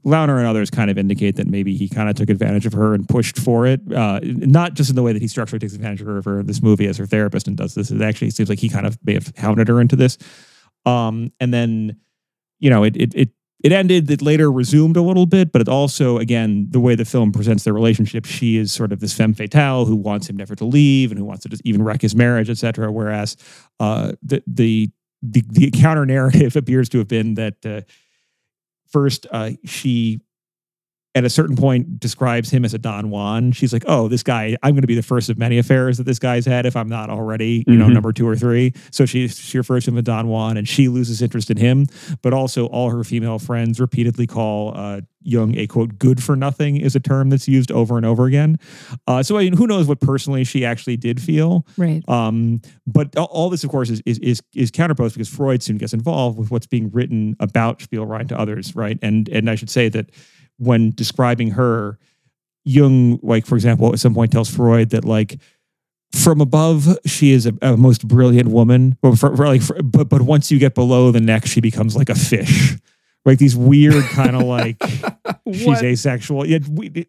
Launer and others kind of indicate that maybe he kind of took advantage of her and pushed for it. Not just in the way that he structurally takes advantage of her for this movie as her therapist and does this. It actually seems like he kind of may have hounded her into this. And then, it ended, it later resumed a little bit, but it also, again, the way the film presents their relationship, she is sort of this femme fatale who wants him never to leave and who wants to just even wreck his marriage, etc. Whereas the counter narrative appears to have been that first she, at a certain point, describes him as a Don Juan. She's like, oh, this guy, I'm going to be the first of many affairs that this guy's had if I'm not already, number 2 or 3. So she refers to him as Don Juan, and she loses interest in him. But also all her female friends repeatedly call Jung a, quote, good for nothing is a term that's used over and over again. So I mean, who knows what personally she actually did feel. Right. But all this, of course, is counterposed because Freud soon gets involved with what's being written about Spielrein to others, right? And I should say that when describing her, Jung, like, for example, at some point tells Freud that, like, from above, she is a most brilliant woman. But once you get below the neck, she becomes like a fish. Like these weird kind of like, she's asexual. Yeah,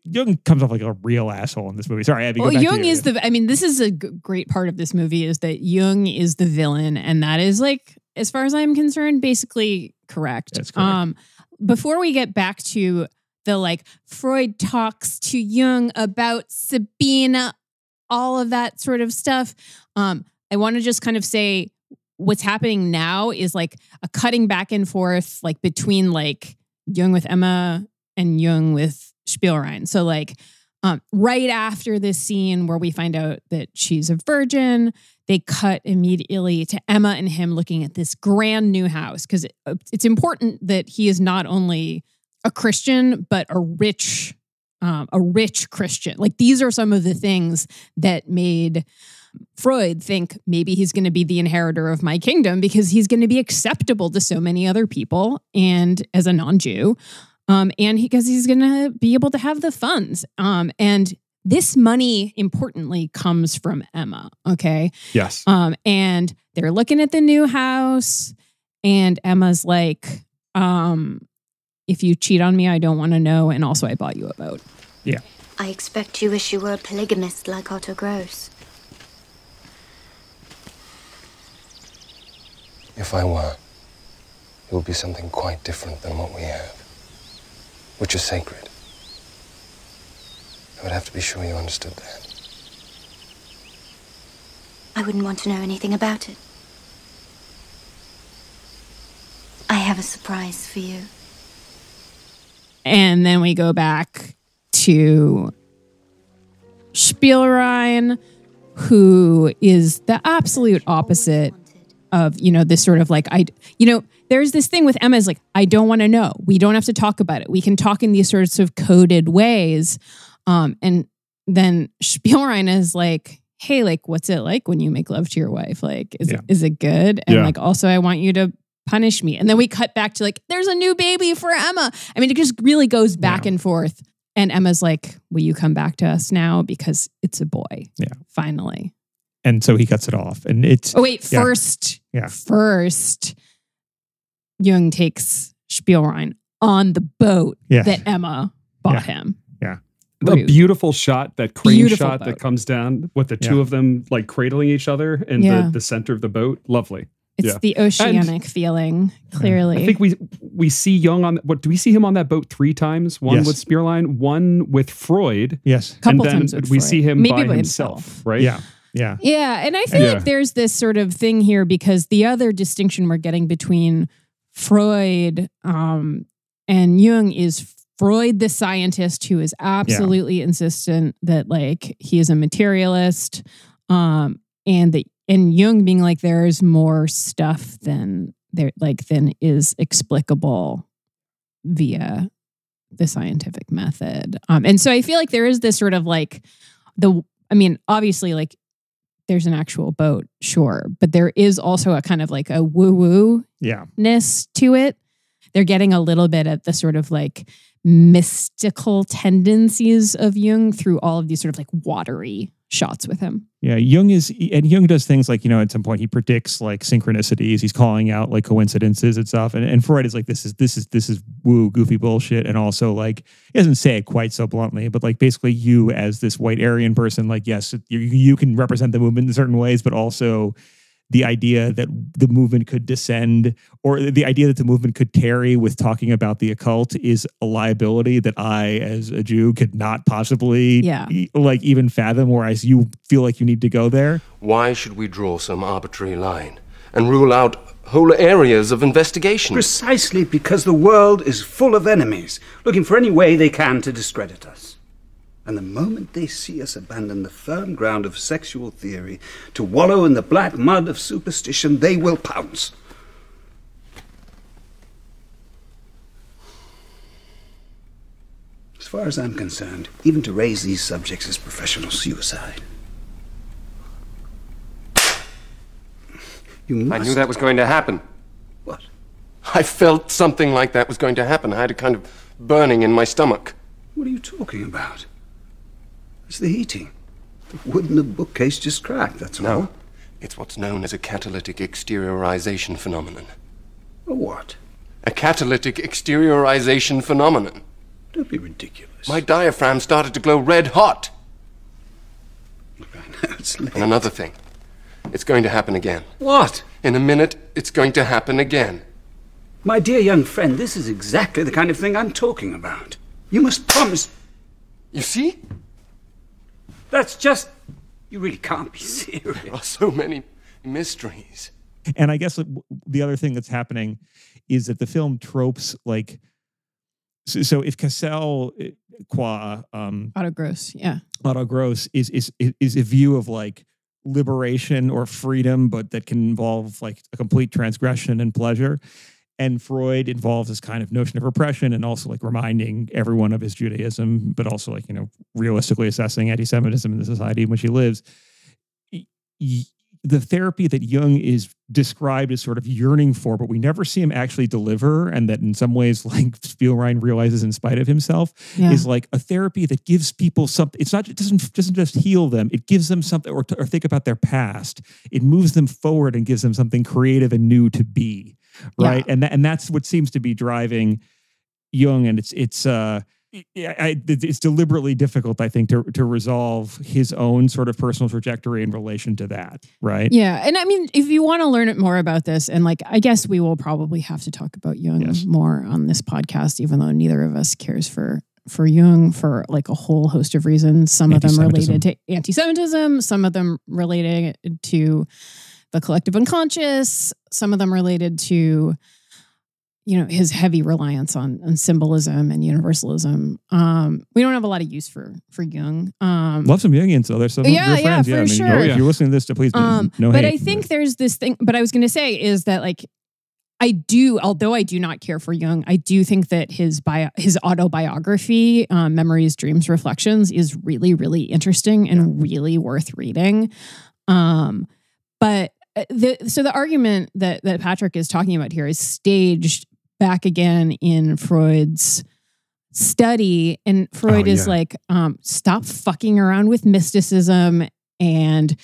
Jung comes off like a real asshole in this movie. Sorry, Abby. Well, Jung is this is a great part of this movie is that Jung is the villain. And that is, like, as far as I'm concerned, basically correct. That's correct. Before we get back to the, like, Freud talks to Jung about Sabina, all of that sort of stuff. I want to just kind of say what's happening now is like a cutting back and forth, like between like Jung with Emma and Jung with Spielrein. So like right after this scene where we find out that she's a virgin, they cut immediately to Emma and him looking at this grand new house because it's important that he is not only a Christian, but a rich Christian. Like these are some of the things that made Freud think maybe he's going to be the inheritor of my kingdom because he's going to be acceptable to so many other people and as a non-Jew, because he's going to be able to have the funds. And this money, importantly, comes from Emma. Okay. Yes. And they're looking at the new house, and Emma's like, if you cheat on me, I don't want to know. And also, I bought you a boat. Yeah. I expect you wish you were a polygamist like Otto Gross. If I were, it would be something quite different than what we have, which is sacred. I would have to be sure you understood that. I wouldn't want to know anything about it. I have a surprise for you. And then we go back to Spielrein who is the absolute opposite of, this sort of like, there's this thing with Emma is like, I don't want to know. We don't have to talk about it. We can talk in these sorts of coded ways. And then Spielrein is like, hey, like, what's it like when you make love to your wife? Like, is it good? And like, also, I want you to punish me. And then we cut back to like, there's a new baby for Emma. I mean, it just really goes back and forth. And Emma's like, will you come back to us now? Because it's a boy. Yeah. Finally. And so he cuts it off. And it's... Oh, wait. First, Jung takes Spielrein on the boat that Emma bought him. Yeah. The beautiful shot, that crane shot boat that comes down with the two of them like cradling each other in the center of the boat. Lovely. It's the oceanic feeling, clearly. I think we see Jung on... do we see him on that boat 3 times? One with Spielrein, one with Freud. Yes. Couple times with we Freud. see him maybe by himself, right? Yeah. Yeah. Yeah. And I feel like there's this sort of thing here because the other distinction we're getting between Freud and Jung is Freud, the scientist who is absolutely insistent that like he is a materialist, and Jung being like there is more stuff than is explicable via the scientific method. And so I feel like there is this sort of like obviously like there's an actual boat, sure, but there is also a kind of like a woo-woo-ness to it. They're getting a little bit at the sort of like mystical tendencies of Jung through all of these sort of like watery shots with him. Yeah, Jung does things like, at some point he predicts like synchronicities. He's calling out like coincidences and stuff. And Freud is like, this is woo goofy bullshit. And also like, he doesn't say it quite so bluntly, but like basically you as this white Aryan person, like, yes, you can represent the movement in certain ways, but also the idea that the movement could descend or the idea that the movement could tarry with talking about the occult is a liability that I, as a Jew, could not possibly like even fathom, whereas you feel like you need to go there. Why should we draw some arbitrary line and rule out whole areas of investigation? Precisely because the world is full of enemies, looking for any way they can to discredit us. And the moment they see us abandon the firm ground of sexual theory to wallow in the black mud of superstition, they will pounce. As far as I'm concerned, even to raise these subjects is professional suicide. You must... I knew that was going to happen. What? I felt something like that was going to happen. I had a kind of burning in my stomach. What are you talking about? It's the heating. The wood in the bookcase just cracked, that's all. No, it's what's known as a catalytic exteriorization phenomenon. A what? A catalytic exteriorization phenomenon. Don't be ridiculous. My diaphragm started to glow red hot. Look, I know it's late. And another thing. It's going to happen again. What? In a minute, it's going to happen again. My dear young friend, this is exactly the kind of thing I'm talking about. You must promise... You see? That's just... You really can't be serious. There are so many mysteries. And I guess the other thing that's happening is that the film tropes like... So if Cassel, Otto Gross, Otto Gross is a view of like liberation or freedom, but that can involve like a complete transgression and pleasure. And Freud involves this kind of notion of repression and also like reminding everyone of his Judaism, but also like, realistically assessing anti-Semitism in the society in which he lives. The therapy that Jung is described as sort of yearning for, but we never see him actually deliver, and that in some ways, like Spielrein realizes in spite of himself, is like a therapy that gives people something. It's not, it doesn't just heal them. It gives them something, or think about their past. It moves them forward and gives them something creative and new to be. Right. Yeah. And that's what seems to be driving Jung. And it's deliberately difficult, I think, to resolve his own sort of personal trajectory in relation to that. Right. Yeah. And I mean, if you want to learn more about this, and like, I guess we will probably have to talk about Jung more on this podcast, even though neither of us cares for Jung for like a whole host of reasons. Some of them related to anti-Semitism, some of them related to the collective unconscious, some of them related to his heavy reliance on symbolism and universalism. We don't have a lot of use for Jung. Love some Jungians, though. There's some yeah, your friends. for sure. If you're listening to this, please no but hate. I think there's this thing. But I was going to say is that like although I do not care for Jung, I do think that his autobiography, Memories, Dreams, Reflections, is really, really interesting and really worth reading. But the argument that Patrick is talking about here is staged back again in Freud's study, and Freud is like, stop fucking around with mysticism, and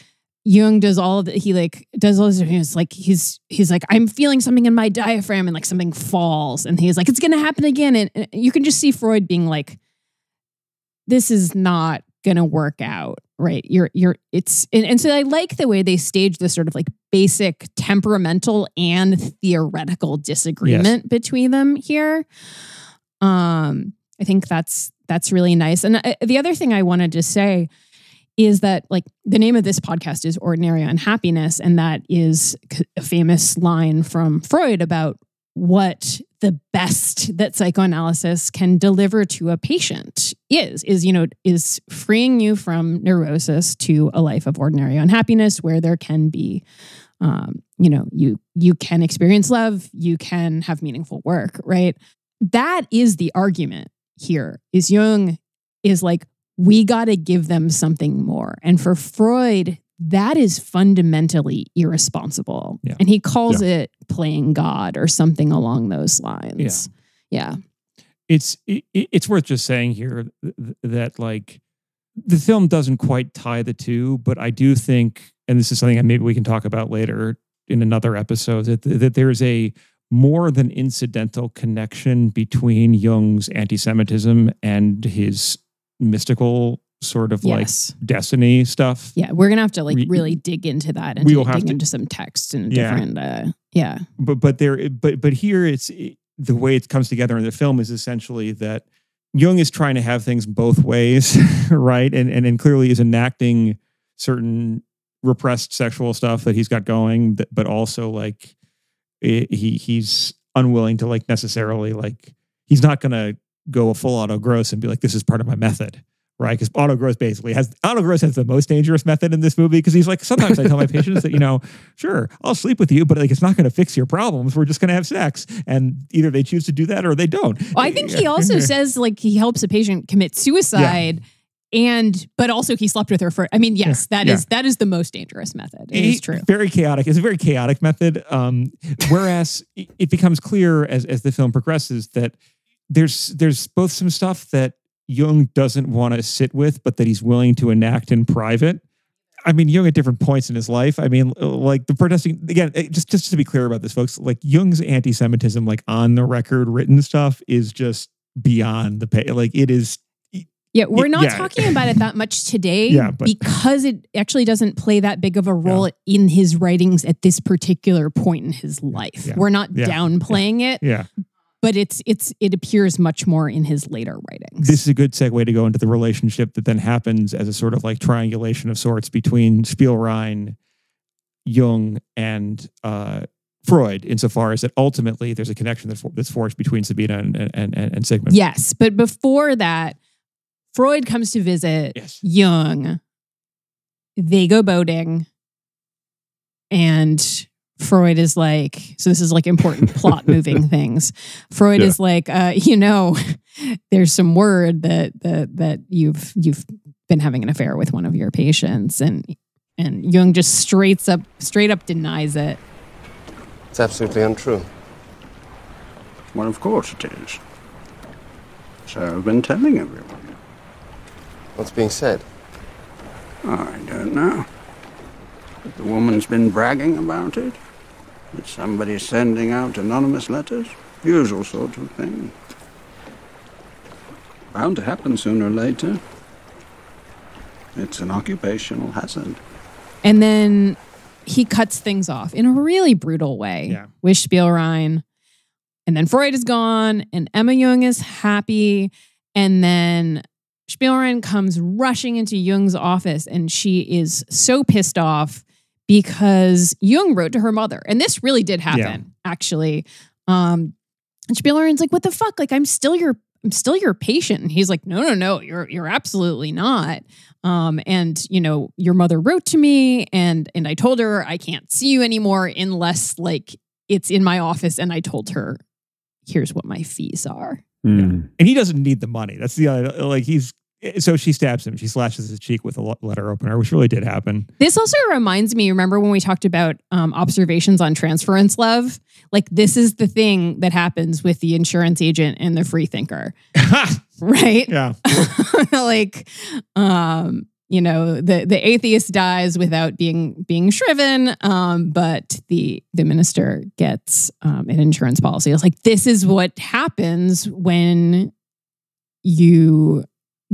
Jung does all of the, he like does all this. It's like he's like, I'm feeling something in my diaphragm, and like something falls, and he's like, it's gonna happen again, and you can just see Freud being like, this is not gonna work out, right? And so I like the way they stage this sort of like basic temperamental and theoretical disagreement between them here. I think that's really nice. And the other thing I wanted to say is that like the name of this podcast is Ordinary Unhappiness, and that is a famous line from Freud about what the best that psychoanalysis can deliver to a patient is freeing you from neurosis to a life of ordinary unhappiness where there can be, you can experience love, you can have meaningful work, right? That is the argument here. Is Jung is like, we got to give them something more. And for Freud, that is fundamentally irresponsible. Yeah. And he calls it playing God or something along those lines. Yeah. It's worth just saying here that like the film doesn't quite tie the two, but I do think, and this is something that maybe we can talk about later in another episode, that there's a more than incidental connection between Jung's anti-Semitism and his mystical sort of like destiny stuff. Yeah, we're gonna have to like really dig into that and dig into some text and different. But here it's the way it comes together in the film is essentially that Jung is trying to have things both ways, right? And clearly is enacting certain repressed sexual stuff that he's got going, but also like he's unwilling to like necessarily like he's not gonna go a full Otto Gross and be like, this is part of my method. Right, because Otto Gross has the most dangerous method in this movie because he's like, sometimes I tell my patients that, sure, I'll sleep with you, but like it's not going to fix your problems. We're just going to have sex, and either they choose to do that or they don't. Well, I think he also says like he helps a patient commit suicide, but also he slept with her for. I mean, yes, that is the most dangerous method. It is true. Very chaotic. It's a very chaotic method. Whereas it becomes clear as the film progresses that there's both some stuff that Jung doesn't want to sit with, but that he's willing to enact in private. I mean, Jung at different points in his life. I mean, like the protesting again. Just to be clear about this, folks. Like Jung's anti-Semitism, like on the record, written stuff, is just beyond the pay. Like it is. Yeah, we're not talking about it that much today because it actually doesn't play that big of a role in his writings at this particular point in his life. Yeah. We're not downplaying it. Yeah. But it appears much more in his later writings. This is a good segue to go into the relationship that then happens as a sort of like triangulation of sorts between Spielrein, Jung, and Freud, insofar as that ultimately there's a connection that's forged between Sabina and Sigmund. Yes, but before that, Freud comes to visit Jung. They go boating, and Freud is like, so this is like important plot moving things. Freud is like, there's some word that you've been having an affair with one of your patients, and Jung just straight up denies it. It's absolutely untrue. Well, of course it is. So I've been telling everyone. What's being said? I don't know. But the woman's been bragging about it. That somebody's sending out anonymous letters. Usual sort of thing. Bound to happen sooner or later. It's an occupational hazard. And then he cuts things off in a really brutal way with Spielrein. And then Freud is gone and Emma Jung is happy. And then Spielrein comes rushing into Jung's office and she is so pissed off because Jung wrote to her mother. And this really did happen, actually. And Spielrein's like, what the fuck? Like, I'm still your patient. And he's like, no, you're absolutely not. And you know, your mother wrote to me and I told her I can't see you anymore unless like it's in my office. And I told her, here's what my fees are. And he doesn't need the money. That's the other, like so she stabs him. She slashes his cheek with a letter opener, which really did happen. This also reminds me, remember when we talked about observations on transference love? Like, this is the thing that happens with the insurance agent and the free thinker. Right? Yeah. Like, you know, the atheist dies without being shriven, but the minister gets an insurance policy. It's like, this is what happens when you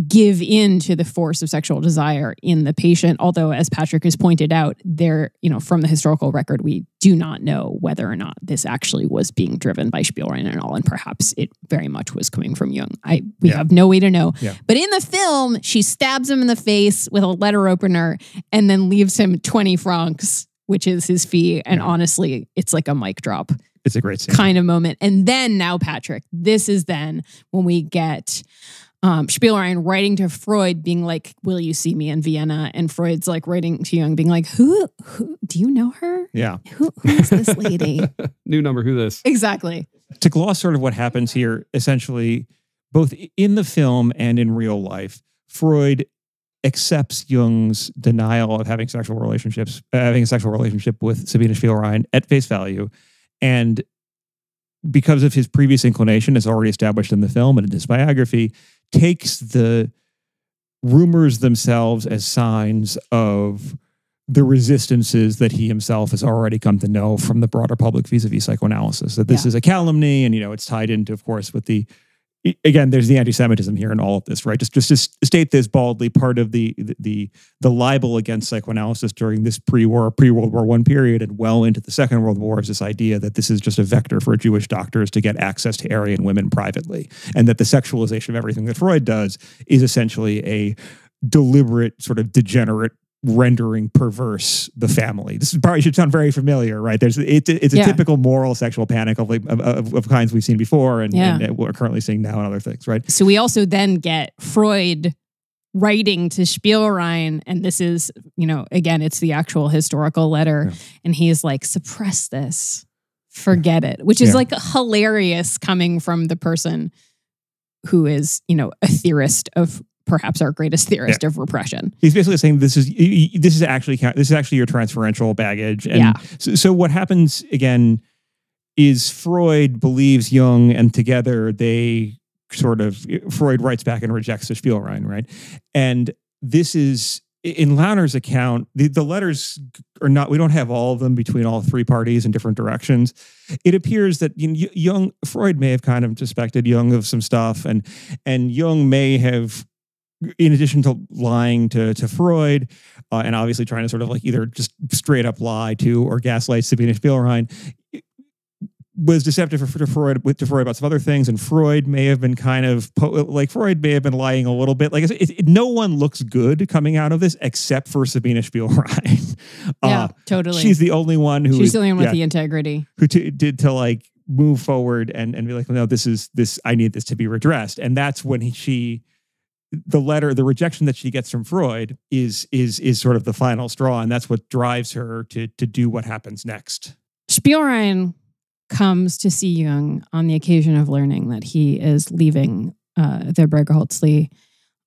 give in to the force of sexual desire in the patient. Although, as Patrick has pointed out, there, you know, from the historical record, we do not know whether or not this actually was being driven by Spielrein and all, and perhaps it very much was coming from Jung. We have no way to know. Yeah. But in the film, she stabs him in the face with a letter opener and then leaves him 20 francs, which is his fee. And honestly, it's like a mic drop. It's a great scene. Kind of moment. And then now, Patrick, this is then when we get Spielrein writing to Freud being like, will you see me in Vienna? And Freud's like writing to Jung being like, who do you know her? Yeah. Who is this lady? New number, who this? Exactly. To gloss sort of what happens here, essentially, both in the film and in real life, Freud accepts Jung's denial of having a sexual relationship with Sabina Spielrein at face value. And because of his previous inclination, as already established in the film and in his biography, takes the rumors themselves as signs of the resistances that he himself has already come to know from the broader public vis-a-vis psychoanalysis. That this is a calumny, and you know it's tied into, of course, with the again, there's the anti-Semitism here in all of this, right? Just to state this baldly, part of the libel against psychoanalysis during this pre-World War I period and well into the Second World War is this idea that this is just a vector for Jewish doctors to get access to Aryan women privately, and that the sexualization of everything that Freud does is essentially a deliberate sort of degenerate rendering perverse the family. This is probably should sound very familiar, right? It's a typical moral sexual panic of kinds we've seen before and we're currently seeing now and other things, right? So we also then get Freud writing to Spielrein, and this is, you know, again, it's the actual historical letter, and he's like, suppress this, forget it, which is like hilarious coming from the person who is, you know, a theorist of perhaps our greatest theorist of repression. He's basically saying this is actually your transferential baggage. And so what happens again is Freud believes Jung, and together they Freud writes back and rejects the Spielrein, right? And this is in Launer's account, the letters are not, we don't have all of them between all three parties in different directions. It appears that Freud may have kind of suspected Jung of some stuff, and Jung may have, in addition to lying to Freud, and obviously trying to sort of like either just straight up lie to or gaslight Sabina Spielrein, was deceptive to Freud about some other things, and Freud may have been Freud may have been lying a little bit. Like no one looks good coming out of this except for Sabina Spielrein. Yeah, totally. She's the only one who with the integrity who did to like move forward and be like, no, this. I need this to be redressed, and that's when the rejection that she gets from Freud is sort of the final straw, and that's what drives her to do what happens next. Spielrein comes to see Jung on the occasion of learning that he is leaving the Burghölzli,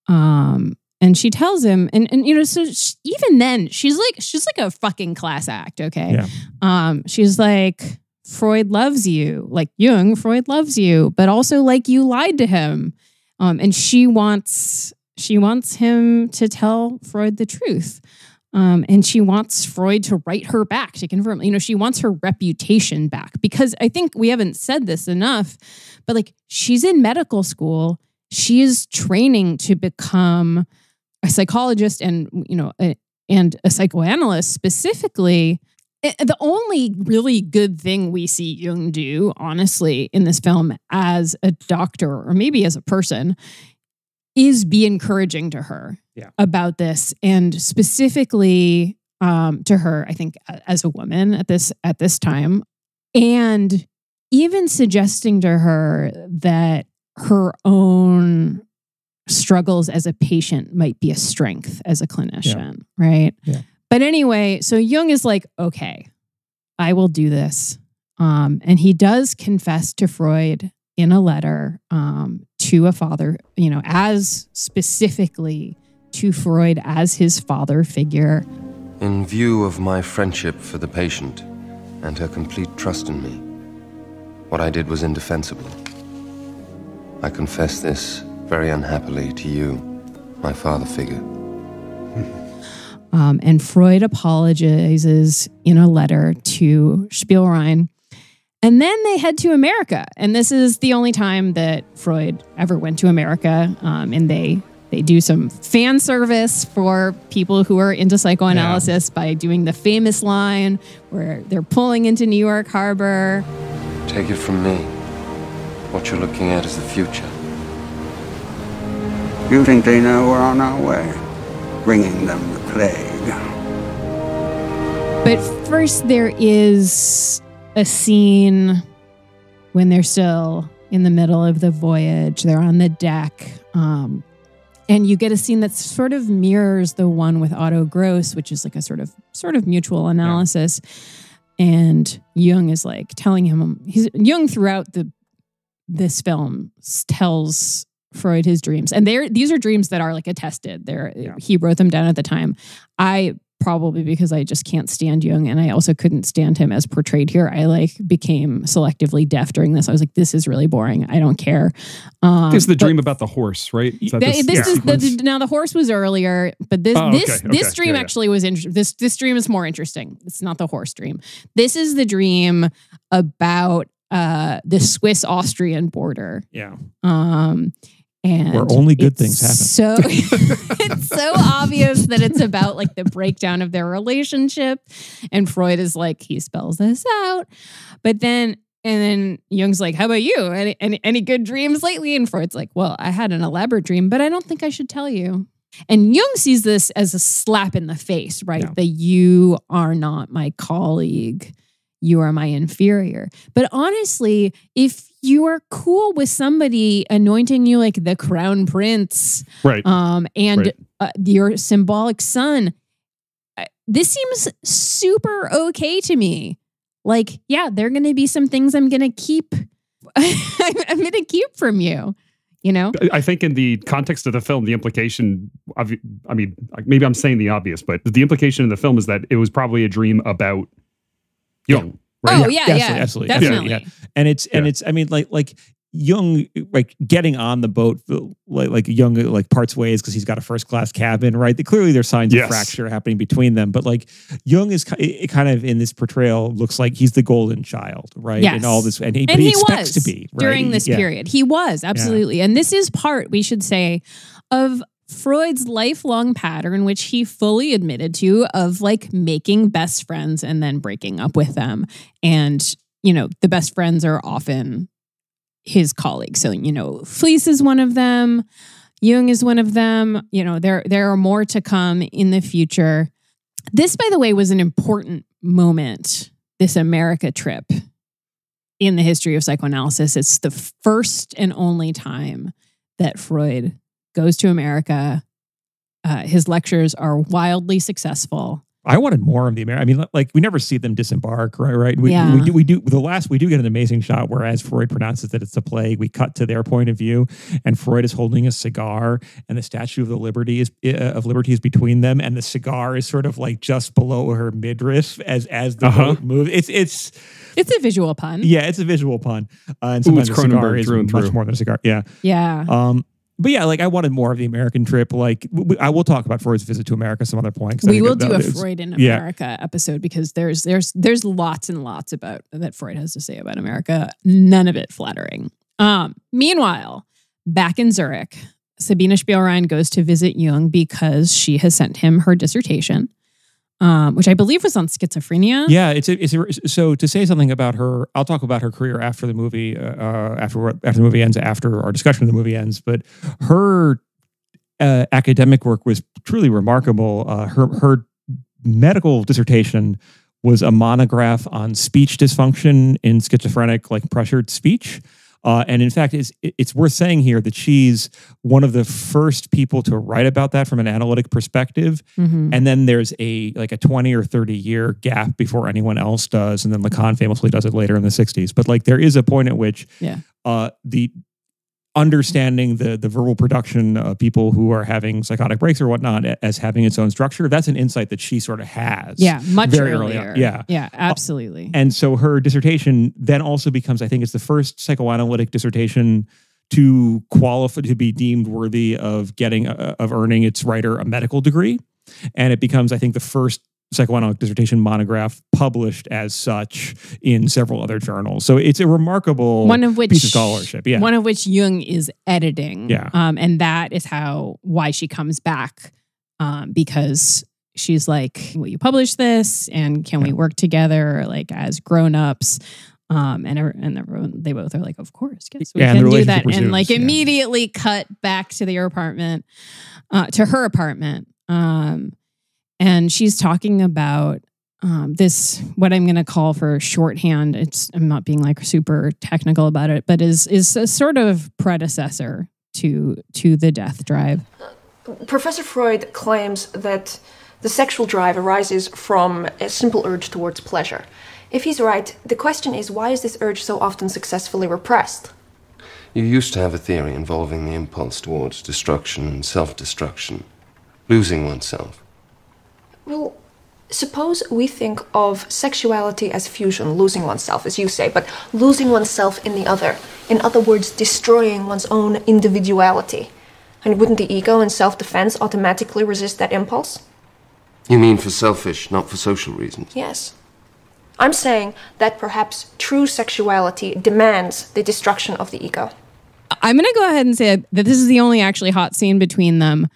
and she tells him, and you know, so even then she's like a fucking class act, okay? Yeah. She's like, Freud loves you, like Jung. Freud loves you, but also like you lied to him. And she wants him to tell Freud the truth. And she wants Freud to write her back to confirm, you know, she wants her reputation back, because I think we haven't said this enough, but like she's in medical school. She is training to become a psychologist and, you know, and a psychoanalyst specifically. The only really good thing we see Jung do, honestly, in this film as a doctor or maybe as a person is be encouraging to her about this, and specifically to her, I think, as a woman at this time. And even suggesting to her that her own struggles as a patient might be a strength as a clinician, right? Yeah. But anyway, so Jung is like, okay, I will do this. And he does confess to Freud in a letter to a father, as specifically to Freud as his father figure. In view of my friendship for the patient and her complete trust in me, what I did was indefensible. I confess this very unhappily to you, my father figure. And Freud apologizes in a letter to Spielrein. And then they head to America. And this is the only time that Freud ever went to America. And they do some fan service for people who are into psychoanalysis by doing the famous line where they're pulling into New York Harbor. Take it from me. What you're looking at is the future. You think they know we're on our way? Bringing them the plague. But first there is a scene when they're still in the middle of the voyage. They're on the deck. And you get a scene that sort of mirrors the one with Otto Gross, which is like a sort of mutual analysis. Yeah. And Jung is like telling him, Jung throughout this film tells Freud his dreams. And these are dreams that are like attested. He wrote them down at the time. Probably because I just can't stand Jung, and I also couldn't stand him as portrayed here. I became selectively deaf during this. I was like, this is really boring. I don't care. This is the dream about the horse, right? Now the horse was earlier, but this dream actually was interesting. This dream is more interesting. It's not the horse dream. This is the dream about the Swiss-Austrian border. Yeah. And where only good things happen. So it's so obvious that it's about like the breakdown of their relationship. And Freud is like, he spells this out. But then Jung's like, how about you? Any good dreams lately? And Freud's like, well, I had an elaborate dream, but I don't think I should tell you. And Jung sees this as a slap in the face, right? Yeah. That you are not my colleague. You are my inferior. But honestly, if you are cool with somebody anointing you like the crown prince, right, your symbolic son, this seems super okay to me. Like, yeah, there are going to be some things I'm going to keep. I'm going to keep from you. I think in the context of the film, the implication of, I mean, maybe I'm saying the obvious, but the implication in the film is that it was probably a dream about Jung. Right? Oh, absolutely. Definitely. Yeah. And it's, I mean, like Jung, like getting on the boat, like Jung, like parts ways because he's got a first class cabin, right? Clearly there's signs of fracture happening between them, but like Jung is kind of in this portrayal looks like he's the golden child, right? Yes. And all this, and he was expects to be right? during this period. He was absolutely, and this is part, we should say, of Freud's lifelong pattern, which he fully admitted to, of like making best friends and then breaking up with them. And, the best friends are often his colleagues. So, Fliess is one of them. Jung is one of them. There are more to come in the future. This, by the way, was an important moment, this America trip in the history of psychoanalysis. It's the first and only time that Freud goes to America. His lectures are wildly successful. I wanted more of the American. I mean, like we never see them disembark, right? We do. We do get an amazing shot where, as Freud pronounces that it's a plague, we cut to their point of view, and Freud is holding a cigar, and the Statue of Liberty is between them, and the cigar is sort of like just below her midriff as the boat moves. It's a visual pun. Yeah, it's a visual pun, and sometimes the cigar is much more than a cigar. Yeah, yeah. But yeah, like I wanted more of the American trip. Like I will talk about Freud's visit to America some other point. We will do a Freud in America episode because there's lots and lots about that Freud has to say about America. None of it flattering. Meanwhile, back in Zurich, Sabina Spielrein goes to visit Jung because she has sent him her dissertation, which I believe was on schizophrenia. Yeah, so to say something about her, I'll talk about her career after the movie, after the movie ends, after our discussion of the movie ends. But her academic work was truly remarkable. Her medical dissertation was a monograph on speech dysfunction in schizophrenic, like pressured speech. And in fact, it's worth saying here that she's one of the first people to write about that from an analytic perspective. Mm-hmm. And then there's a 20 or 30 year gap before anyone else does. And then Lacan famously does it later in the 60s. But like there is a point at which the understanding the verbal production of people who are having psychotic breaks or whatnot as having its own structure, that's an insight that she sort of has. Yeah, much very earlier. Early on. Yeah, absolutely. And so her dissertation then also becomes, I think it's the first psychoanalytic dissertation to qualify, to be deemed worthy of earning its writer a medical degree. And it becomes, I think, the first psychoanalytic dissertation monograph published as such in several other journals. So it's a remarkable piece of scholarship. Yeah. One of which Jung is editing. Yeah. And that is why she comes back, because she's like, will you publish this? And can we work together like as grown-ups? And everyone, they both are like, of course, yes, we can do that. And like immediately cut back to their apartment, to her apartment. And she's talking about this, what I'm going to call for shorthand. I'm not being like super technical about it, but is a sort of predecessor to the death drive. Professor Freud claims that the sexual drive arises from a simple urge towards pleasure. If he's right, the question is, why is this urge so often successfully repressed? You used to have a theory involving the impulse towards destruction and self-destruction, losing oneself. Well, suppose we think of sexuality as fusion, losing oneself, as you say, but losing oneself in the other. In other words, destroying one's own individuality. And wouldn't the ego in self-defense automatically resist that impulse? You mean for selfish, not for social reasons? Yes. I'm saying that perhaps true sexuality demands the destruction of the ego. I'm going to go ahead and say that this is the only actually hot scene between them,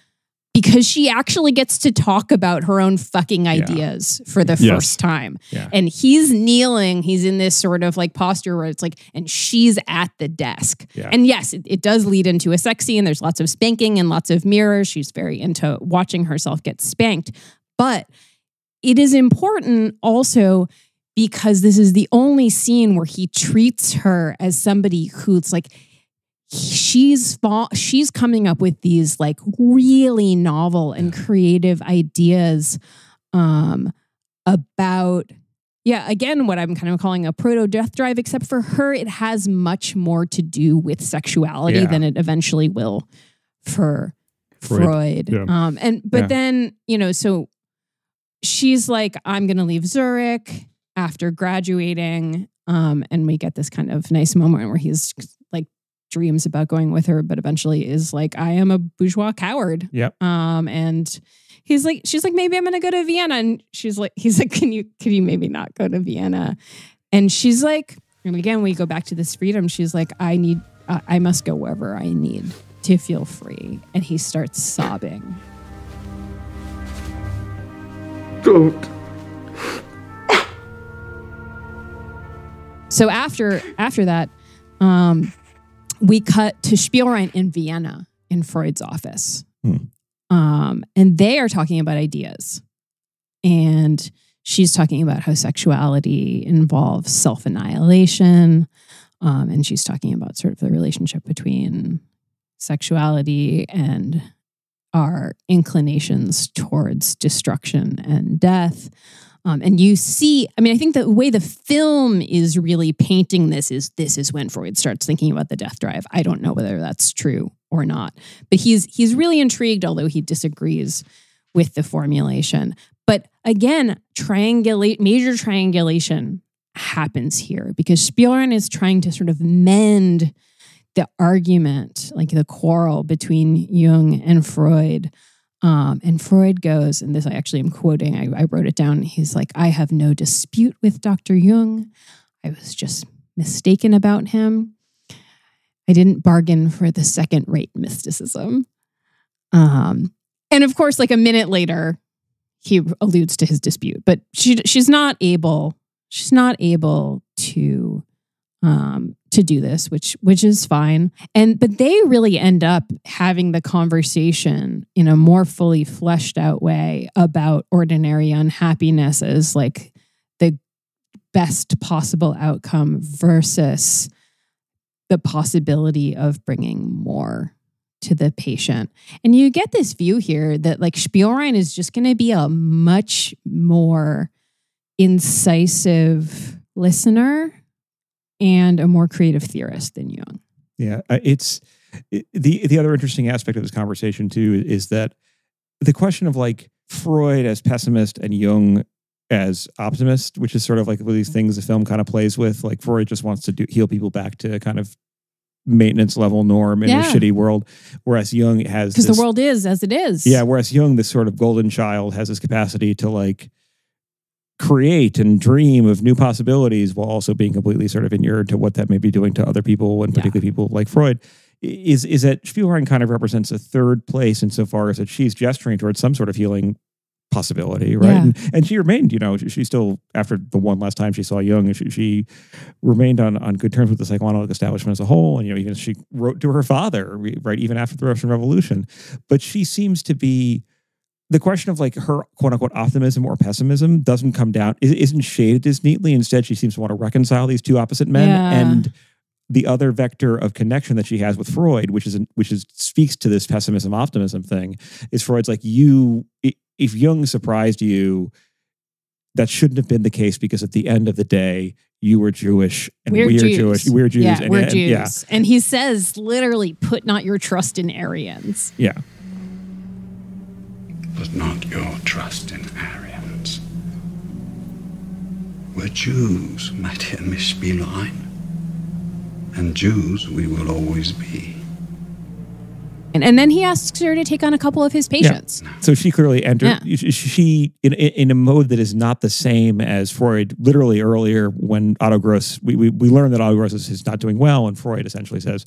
because she actually gets to talk about her own fucking ideas for the first time. Yeah. And he's kneeling. He's in this sort of like posture where it's like, and she's at the desk. Yeah. And yes, it does lead into a sex scene. There's lots of spanking and lots of mirrors. She's very into watching herself get spanked. But it is important also because this is the only scene where he treats her as somebody who's like, she's coming up with these like really novel and creative ideas about, again, what I'm kind of calling a proto-death drive, except for her, it has much more to do with sexuality than it eventually will for Freud. Yeah. But then, so she's like, I'm going to leave Zurich after graduating. And we get this kind of nice moment where he's like, dreams about going with her, but eventually is like, I am a bourgeois coward. Yep. And she's like, maybe I'm gonna go to Vienna. And he's like, could you maybe not go to Vienna? And she's like, and again, we go back to this freedom. She's like, I must go wherever I need to feel free. And he starts sobbing. Don't. So after that, we cut to Spielrein in Vienna in Freud's office. And they are talking about ideas. And she's talking about how sexuality involves self-annihilation. And she's talking about sort of the relationship between sexuality and our inclinations towards destruction and death. And you see, I think the way the film is really painting this is when Freud starts thinking about the death drive. I don't know whether that's true or not, but he's really intrigued, although he disagrees with the formulation. But again, major triangulation happens here because Spielrein is trying to sort of mend the argument, like the quarrel between Jung and Freud. And Freud goes, and this I actually am quoting, I wrote it down. He's like, I have no dispute with Dr. Jung. I was just mistaken about him. I didn't bargain for the second-rate mysticism. And of course, like a minute later, he alludes to his dispute, but she's not able to do this, which is fine. But they really end up having the conversation in a more fully fleshed out way about ordinary unhappiness as like best possible outcome versus the possibility of bringing more to the patient. And you get this view here that like Spielrein is just going to be a much more incisive listener and a more creative theorist than Jung. Yeah, the other interesting aspect of this conversation too is that the question of like Freud as pessimist and Jung as optimist, which is sort of like one of these things the film kind of plays with. Like Freud just wants to heal people back to kind of maintenance level norm in a shitty world, whereas Jung has because the world is as it is. Yeah, whereas Jung, this sort of golden child, has this capacity to like create and dream of new possibilities while also being completely sort of inured to what that may be doing to other people, and particularly people like Freud. Is that Spielrein kind of represents a third place insofar as that she's gesturing towards some sort of healing possibility, right? Yeah. And she remained, she still, after the one last time she saw Jung, she remained on good terms with the psychoanalytic establishment as a whole. And, even she wrote to her father, right, even after the Russian Revolution. But she seems to be, the question of like her quote unquote optimism or pessimism doesn't come down, isn't shaded as neatly. Instead, she seems to want to reconcile these two opposite men. Yeah. And the other vector of connection that she has with Freud, which speaks to this pessimism optimism thing, is Freud's like, if Jung surprised you, that shouldn't have been the case, because at the end of the day, you were Jewish and we're Jewish. We're Jews. Yeah, and, we're and, Jews. Yeah. And he says, literally, put not your trust in Aryans. Yeah. Put not your trust in Aryans. We're Jews, my dear Miss Spielrein. And Jews we will always be. And then he asks her to take on a couple of his patients. Yeah. So she clearly entered, she in a mode that is not the same as Freud. Literally earlier when Otto Gross, we learned that Otto Gross is not doing well, and Freud essentially says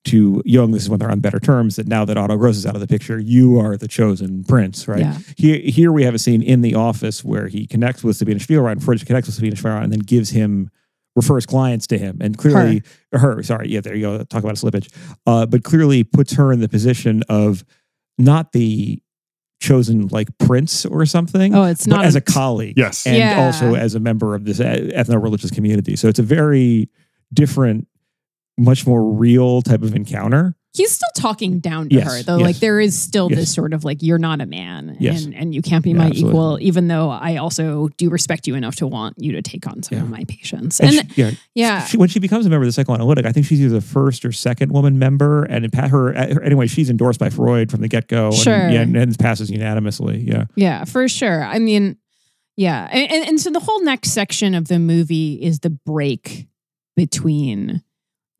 to Jung, this is when they're on better terms, that now that Otto Gross is out of the picture, you are the chosen prince, right? Yeah. Here we have a scene in the office where he connects with Sabina Spielrein, Freud connects with Sabina Spielrein, and then refers clients to him, and clearly her, there you go, talk about a slippage, but clearly puts her in the position of not the chosen like prince or something. Oh, it's not as a colleague. Yes. And also as a member of this ethno-religious community. So it's a very different, much more real type of encounter. He's still talking down to her, though. Like there is still this sort of like, you're not a man, and you can't be my equal, even though I also do respect you enough to want you to take on some of my patients. And when she becomes a member of the psychoanalytic, I think she's either the first or second woman member, and anyway, she's endorsed by Freud from the get-go. Sure. And passes unanimously. Yeah. Yeah, for sure. I mean, yeah. And so the whole next section of the movie is the break between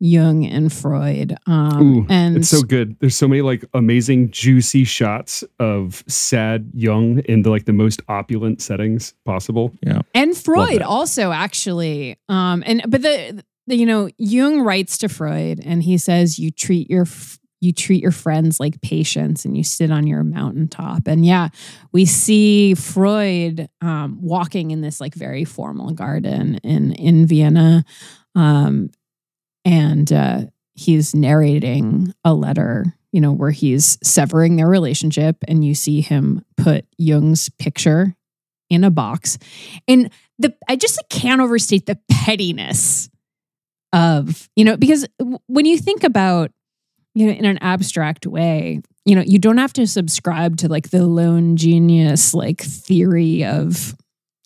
Jung and Freud. And it's so good. There's so many like amazing juicy shots of sad Jung in the most opulent settings possible. Yeah. And Freud also actually. But Jung writes to Freud and he says, you treat your friends like patients and you sit on your mountaintop. And we see Freud walking in this like very formal garden in Vienna. And he's narrating a letter, where he's severing their relationship, and you see him put Jung's picture in a box. And I just can't overstate the pettiness of, because when you think about, in an abstract way, you don't have to subscribe to like the lone genius, like theory of,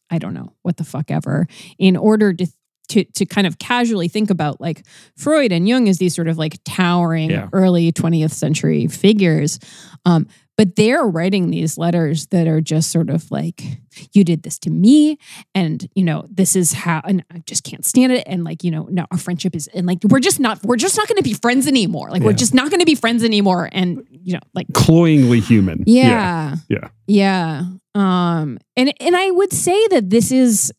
I don't know, what the fuck ever, in order to kind of casually think about like Freud and Jung as these sort of like towering early 20th century figures. But they're writing these letters that are just sort of like, you did this to me, and this is how, and I just can't stand it. And like, no, our friendship is, and like, we're just not going to be friends anymore. Like, we're just not going to be friends anymore. And like cloyingly human. Yeah. And I would say that this is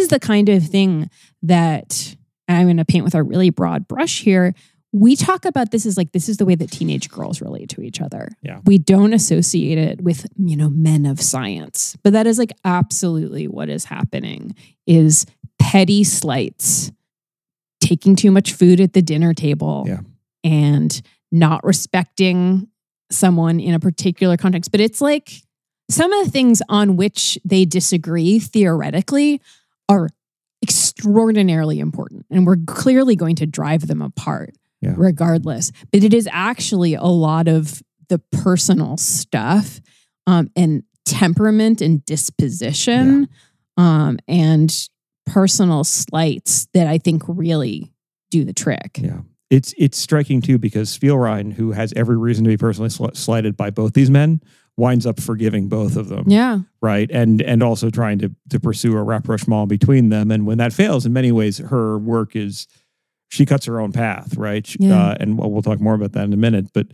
the kind of thing that, and I'm going to paint with a really broad brush here, we talk about this as like, this is the way that teenage girls relate to each other. Yeah. We don't associate it with, men of science, but that is like absolutely what is happening, is petty slights, taking too much food at the dinner table and not respecting someone in a particular context. But it's like some of the things on which they disagree theoretically are extraordinarily important, and we're clearly going to drive them apart regardless. But it is actually a lot of the personal stuff and temperament and disposition and personal slights that I think really do the trick. Yeah. It's striking too, because Spielrein, who has every reason to be personally slighted by both these men, winds up forgiving both of them. Yeah. Right. And also trying to pursue a rapprochement between them. And when that fails, in many ways, her work is, she cuts her own path. Right. And we'll talk more about that in a minute. But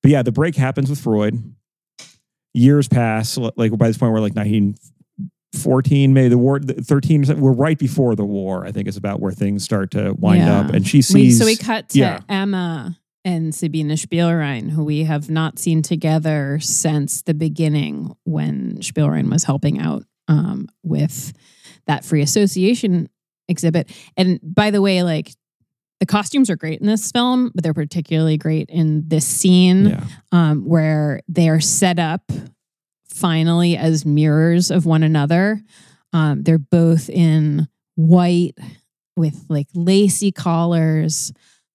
yeah, the break happens with Freud. Years pass. Like by this point, we're like 1914, maybe the war, 13, we're right before the war, I think is about where things start to wind up. And she sees... So we cut to Emma and Sabina Spielrein, who we have not seen together since the beginning when Spielrein was helping out with that free association exhibit. And by the way, like, the costumes are great in this film, but they're particularly great in this scene where they are set up finally as mirrors of one another. They're both in white with like lacy collars,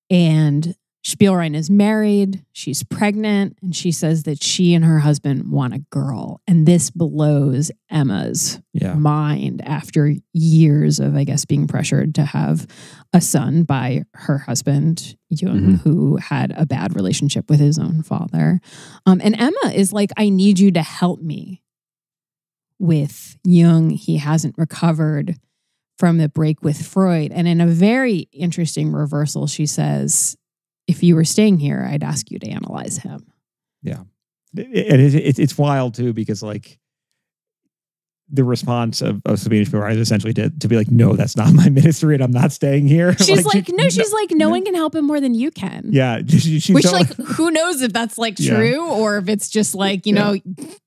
and Spielrein is married. She's pregnant, and she says that she and her husband want a girl. And this blows Emma's mind after years of, I guess, being pressured to have a son by her husband, Jung, who had a bad relationship with his own father. And Emma is like, I need you to help me with Jung. He hasn't recovered from the break with Freud. And in a very interesting reversal, she says, if you were staying here, I'd ask you to analyze him. Yeah. It's wild too, because like the response of Sabina Spielrein is essentially to be like, no, that's not my ministry and I'm not staying here. She's no one can help him more than you can. Yeah. Which like, who knows if that's like true or if it's just like, you know,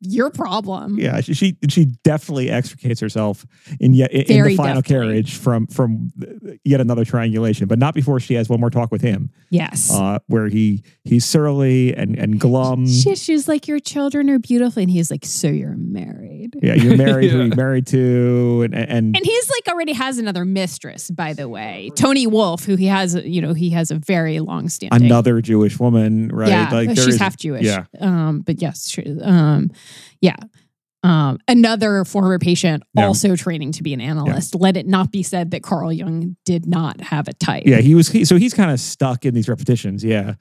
your problem. Yeah. She definitely extricates herself in the final carriage from yet another triangulation, but not before she has one more talk with him. Yes. Where he's surly and glum. She's like, your children are beautiful. And he's like, so you're married. Yeah. You're married. Who he married to, and he's like already has another mistress, by the way, Tony Wolff, who he has a very long standing another Jewish woman, right? Yeah, like she's half Jewish. Yeah, but yes, another former patient also training to be an analyst. Yeah. Let it not be said that Carl Jung did not have a type. Yeah, he's kind of stuck in these repetitions. Yeah,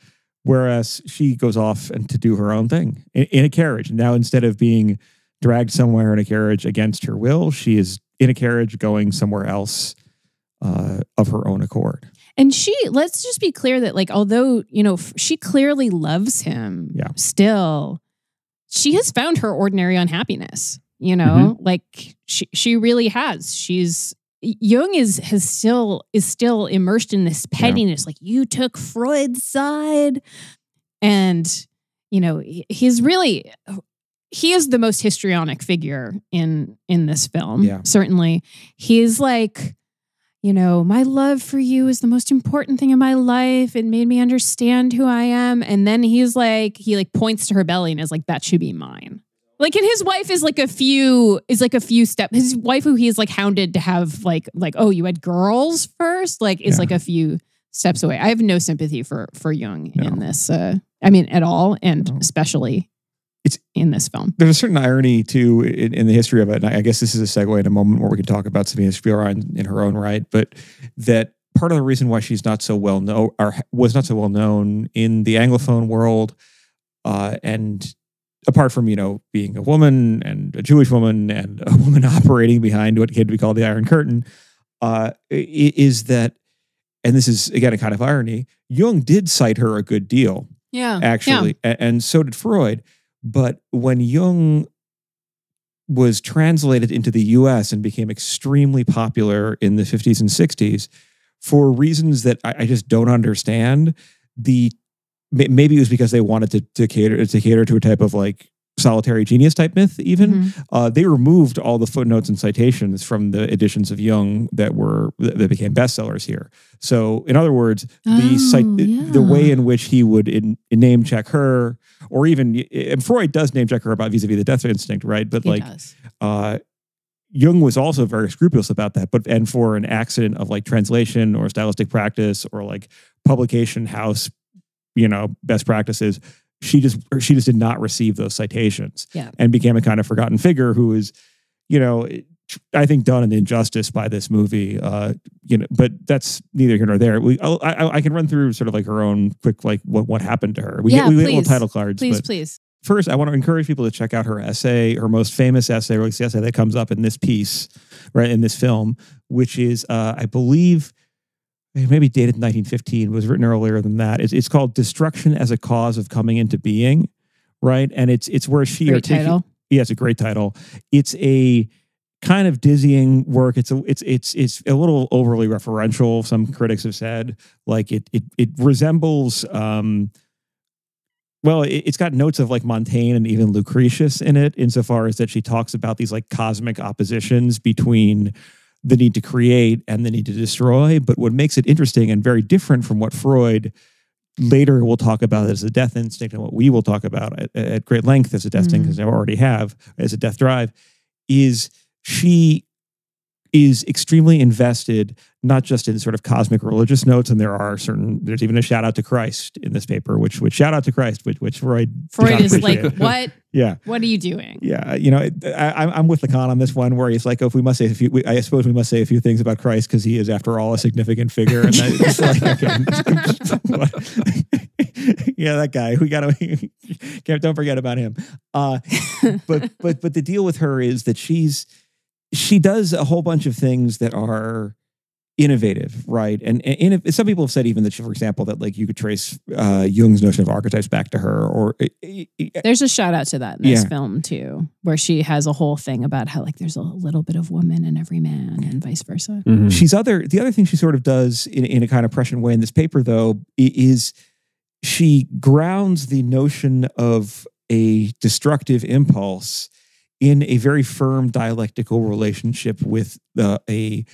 whereas she goes off and to do her own thing in a carriage. Now instead of being dragged somewhere in a carriage against her will, she is in a carriage going somewhere else of her own accord. And let's just be clear that, like, although, you know, she clearly loves him still, she has found her ordinary unhappiness, you know, like she really has. Jung is still immersed in this pettiness. Like, you took Freud's side, and, you know, he is the most histrionic figure in this film. Yeah. Certainly. He's like, you know, my love for you is the most important thing in my life. It made me understand who I am. And then he points to her belly and is like, that should be mine. Like, and his wife is like a few steps. His wife, who he's like hounded to have like, oh, you had girls first, like, is like a few steps away. I have no sympathy for Jung in this. At all. And especially it's in this film. There's a certain irony too in the history of it, and I guess this is a segue in a moment where we can talk about Sabina Spielrein in her own right. But that part of the reason why she's not so well known, or was not so well known in the Anglophone world, and apart from being a woman and a Jewish woman and a woman operating behind what came to be called the Iron Curtain, is that, and this is again a kind of irony, Jung did cite her a good deal, actually, and so did Freud. But when Jung was translated into the US and became extremely popular in the 50s and 60s, for reasons that I just don't understand, maybe it was because they wanted to cater to a type of like solitary genius type myth even. They removed all the footnotes and citations from the editions of Jung that became bestsellers here. So in other words, the way in which he would name check her, or even, and Freud does name check her about vis-a-vis the death instinct, right? But Jung was also very scrupulous about that, and for an accident of like translation or stylistic practice or like publication house, best practices, she just did not receive those citations and became a kind of forgotten figure who is, I think done an injustice by this movie, but that's neither here nor there. I can run through sort of like her own quick, like what happened to her. We get little title cards. Please. First, I want to encourage people to check out her essay, her most famous essay, or at least the essay that comes up in this piece, right, in this film, which is, I believe, maybe dated in 1915, was written earlier than that. It's called Destruction as a Cause of Coming into Being, right? And it's where she title. Yeah, it's a great title. It's a kind of dizzying work. It's a little overly referential. Some critics have said, like it resembles. Well, it's got notes of like Montaigne and even Lucretius in it, insofar as that she talks about these like cosmic oppositions between the need to create and the need to destroy. But what makes it interesting and very different from what Freud later will talk about as a death instinct, and what we will talk about at great length as a death instinct, because I already have, as a death drive, is she is extremely invested, not just in sort of cosmic religious notes, and there's even a shout out to Christ in this paper, which shout out to Christ, which Freud is like, what? Yeah. What are you doing? Yeah. I'm with Lacan on this one, where he's like, oh, if we must say I suppose we must say a few things about Christ because he is, after all, a significant figure. And it's like, okay, yeah, that guy. We don't forget about him. But the deal with her is that she does a whole bunch of things that are innovative, right? And some people have said even that, for example, that like you could trace Jung's notion of archetypes back to her. Or there's a shout out to that in this film too, where she has a whole thing about how like there's a little bit of woman in every man and vice versa. Mm-hmm. The other thing she sort of does in a kind of prescient way in this paper, though, is she grounds the notion of a destructive impulse in a very firm dialectical relationship with the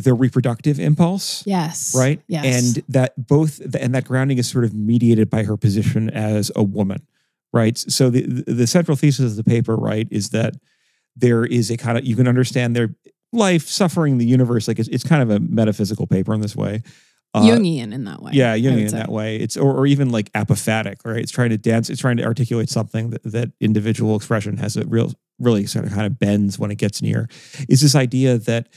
reproductive impulse. Yes. Right? Yes. And that grounding is sort of mediated by her position as a woman, right? So the central thesis of the paper, right, is that there is a kind of, you can understand their life, suffering, the universe, like it's kind of a metaphysical paper in this way. Jungian in that way. Yeah, Jungian in that way. It's or even like apophatic, right? It's trying to dance. It's trying to articulate something that individual expression has a really sort of kind of bends when it gets near. Is this idea that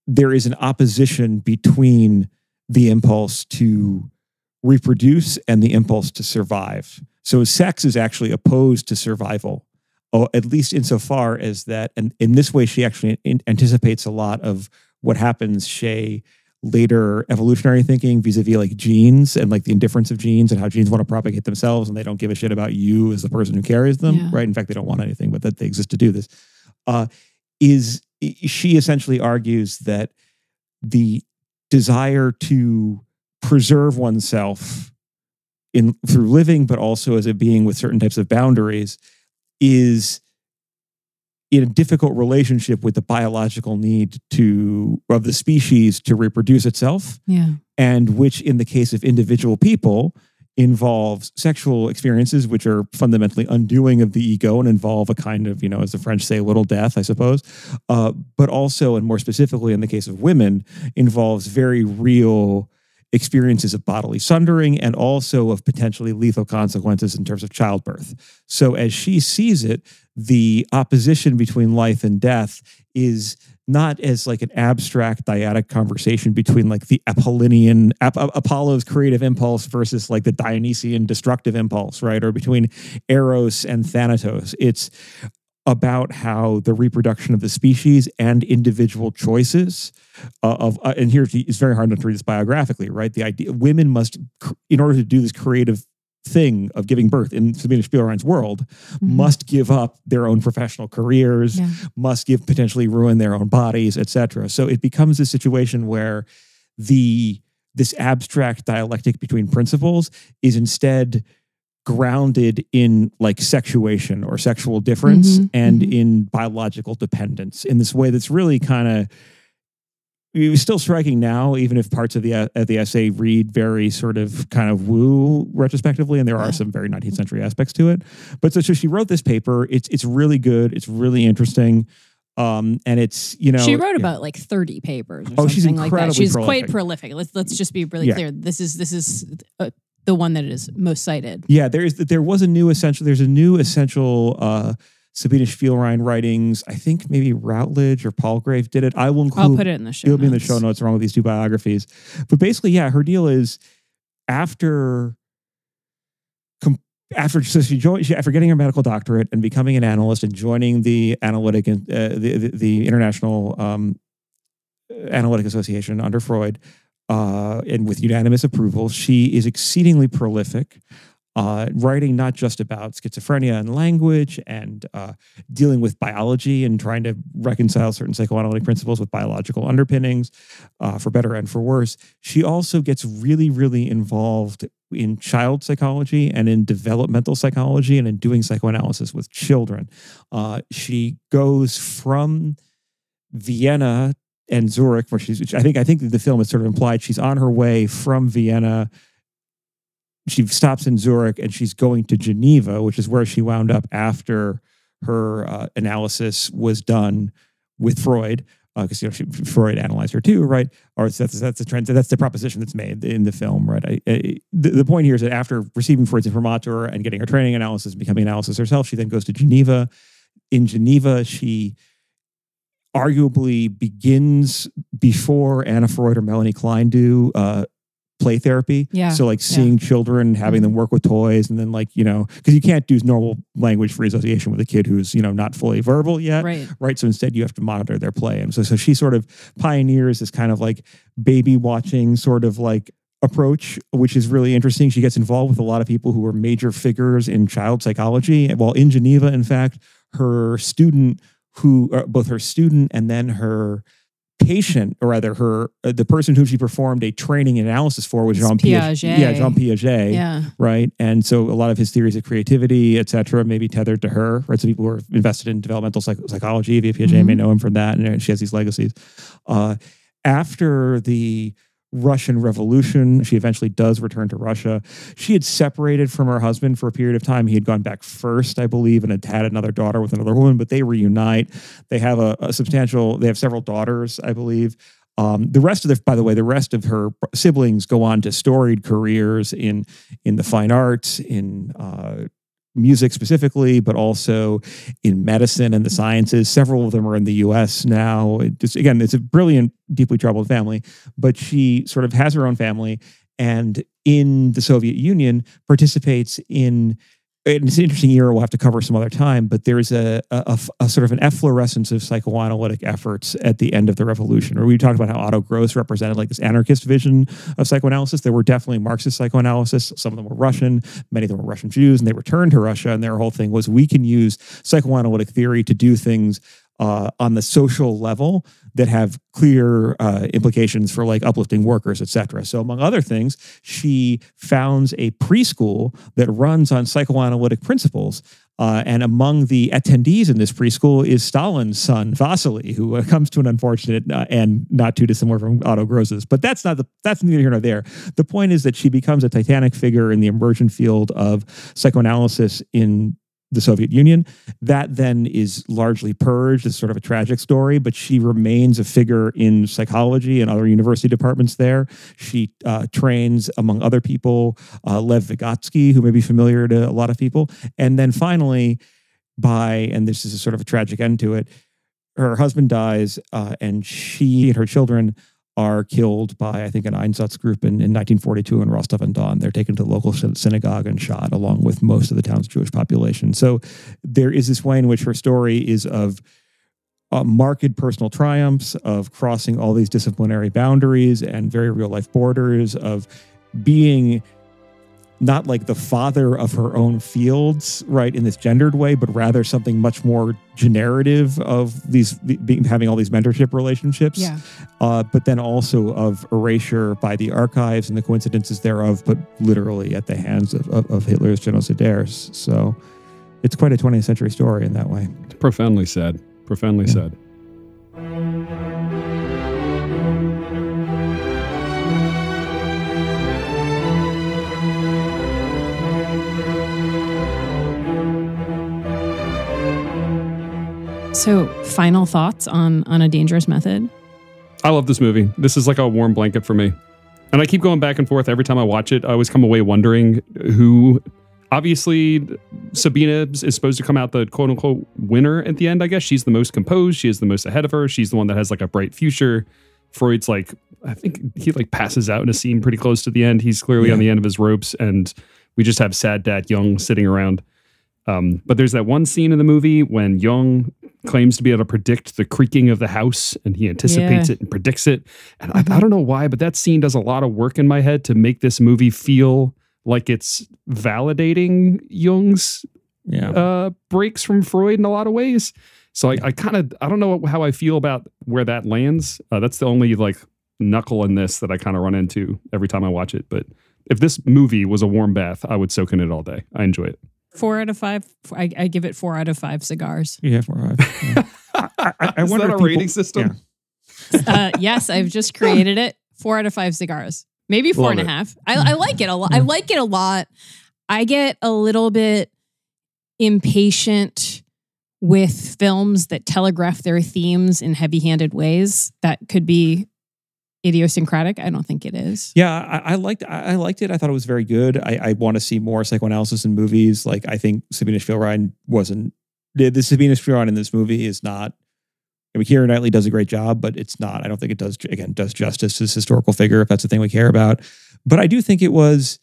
there is an opposition between the impulse to reproduce and the impulse to survive. So sex is actually opposed to survival, at least insofar as that. And in this way, she actually anticipates a lot of what happens, later evolutionary thinking vis-a-vis like genes and like the indifference of genes and how genes want to propagate themselves and they don't give a shit about you as the person who carries them, right? In fact, they don't want anything, but that they exist to do this. She essentially argues that the desire to preserve oneself through living, but also as a being with certain types of boundaries, is in a difficult relationship with the biological need of the species to reproduce itself. Yeah. And which in the case of individual people involves sexual experiences, which are fundamentally undoing of the ego and involve a kind of, as the French say, little death, I suppose. But also, and more specifically in the case of women, involves very real experiences of bodily sundering and also of potentially lethal consequences in terms of childbirth. So as she sees it, the opposition between life and death is not as like an abstract dyadic conversation between like the Apollonian, Apollo's creative impulse versus like the Dionysian destructive impulse, right? Or between Eros and Thanatos. It's about how the reproduction of the species and individual choices and here it's very hard to read this biographically, right? The idea women must, in order to do this creative thing of giving birth in Sabina Spielrein's world, must give up their own professional careers, must potentially ruin their own bodies, etc. So it becomes a situation where this abstract dialectic between principles is instead grounded in like sexuation or sexual difference and in biological dependence in this way that's really kind of it was still striking now, even if parts of the essay read very sort of kind of woo retrospectively, and there are some very 19th century aspects to it. But so she wrote this paper. It's really good. It's really interesting. And it's, she wrote about like 30 papers. Or she's something incredibly like that. She's prolific. quite prolific. Let's just be really clear. This is the one that is most cited. Yeah, there's a new essential Sabina Spielrein writings. I think maybe Routledge or Palgrave did it. I'll put it in the show notes. It'll be in the show notes along with these two biographies. But basically, her deal is after getting her medical doctorate and becoming an analyst and joining the analytic and the International Analytic Association under Freud, and with unanimous approval, she is exceedingly prolific. Writing not just about schizophrenia and language and dealing with biology and trying to reconcile certain psychoanalytic principles with biological underpinnings, for better and for worse. She also gets really, really involved in child psychology and in developmental psychology and in doing psychoanalysis with children. She goes from Vienna and Zurich, where I think the film is sort of implied she's on her way from Vienna. She stops in Zurich and she's going to Geneva, which is where she wound up after her analysis was done with Freud, because Freud analyzed her too, right? Or that's the trend. That's the proposition that's made in the film, right? The point here is that after receiving Freud's imprimatur and getting her training analysis, and becoming an analyst herself, she then goes to Geneva. In Geneva, she arguably begins before Anna Freud or Melanie Klein do play therapy. Yeah. So like seeing children, having them work with toys, and then because you can't do normal language free association with a kid who's, not fully verbal yet. Right. So instead you have to monitor their play. And so she sort of pioneers this kind of like baby watching sort of like approach, which is really interesting. She gets involved with a lot of people who are major figures in child psychology. While in Geneva, in fact, her student both her student and then her patient, or rather the person whom she performed a training analysis for was Jean Piaget. Yeah, Jean Piaget. Yeah. Right. And so a lot of his theories of creativity, et cetera, may be tethered to her. Right. So people who are invested in developmental psychology via Piaget may know him from that. And she has these legacies. After the Russian Revolution, she eventually does return to Russia. She had separated from her husband for a period of time. He had gone back first, I believe, and had another daughter with another woman, but they reunite. They have they have several daughters, I believe. The rest of her siblings go on to storied careers in the fine arts, in music specifically, but also in medicine and the sciences. Several of them are in the U.S. now. It's a brilliant, deeply troubled family, but she sort of has her own family, and in the Soviet Union participates in. It's an interesting era we'll have to cover some other time, but there's a sort of an efflorescence of psychoanalytic efforts at the end of the revolution. Or we talked about how Otto Gross represented like this anarchist vision of psychoanalysis. There were definitely Marxist psychoanalysts. Some of them were Russian, many of them were Russian Jews, and they returned to Russia, and their whole thing was, we can use psychoanalytic theory to do things on the social level that have clear implications for like uplifting workers, et cetera. So among other things, she founds a preschool that runs on psychoanalytic principles. And among the attendees in this preschool is Stalin's son, Vasily, who comes to an unfortunate and not too dissimilar from Otto Gross's. But that's neither here nor there. The point is that she becomes a titanic figure in the emergent field of psychoanalysis in the Soviet Union. That then is largely purged. It's sort of a tragic story, but she remains a figure in psychology and other university departments there. She trains, among other people, Lev Vygotsky, who may be familiar to a lot of people. And then finally, and this is a sort of a tragic end to it, her husband dies, and she and her children are killed by, I think, an Einsatzgruppe in 1942 in Rostov-on-Don. They're taken to the local synagogue and shot, along with most of the town's Jewish population. So there is this way in which her story is of marked personal triumphs, of crossing all these disciplinary boundaries and very real-life borders, of being not like the father of her own fields, right, in this gendered way, but rather something much more generative of having all these mentorship relationships. Yeah. But then also of erasure by the archives and the coincidences thereof, but literally at the hands of Hitler's genocidaires. So it's quite a 20th century story in that way. It's profoundly sad. Profoundly sad. So, final thoughts on A Dangerous Method? I love this movie. This is like a warm blanket for me. And I keep going back and forth every time I watch it. I always come away wondering who... Obviously, Sabina is supposed to come out the quote-unquote winner at the end, I guess. She's the most composed. She is the most ahead of her. She's the one that has like a bright future. Freud's like, I think he like passes out in a scene pretty close to the end. He's clearly on the end of his ropes, and we just have sad dad Jung sitting around. But there's that one scene in the movie when Jung claims to be able to predict the creaking of the house, and he anticipates it and predicts it. And I don't know why, but that scene does a lot of work in my head to make this movie feel like it's validating Jung's breaks from Freud in a lot of ways. So I don't know how I feel about where that lands. That's the only like knuckle in this that I kind of run into every time I watch it. But if this movie was a warm bath, I would soak in it all day. I enjoy it. 4 out of 5. I give it 4 out of 5 cigars. Yeah, 4 out of 5. I Is wonder that a rating system? Yeah. Yes, I've just created it. 4 out of 5 cigars. Maybe 4.5. I like it a lot. I like it a lot. I get a little bit impatient with films that telegraph their themes in heavy-handed ways. That could be idiosyncratic. I don't think it is. Yeah, I liked it. I thought it was very good. I want to see more psychoanalysis in movies. Like, I think Sabina Spielrein the Sabina Spielrein in this movie is not, I mean, Keira Knightley does a great job, but it's not, I don't think it does justice to this historical figure, if that's the thing we care about. But I do think it was,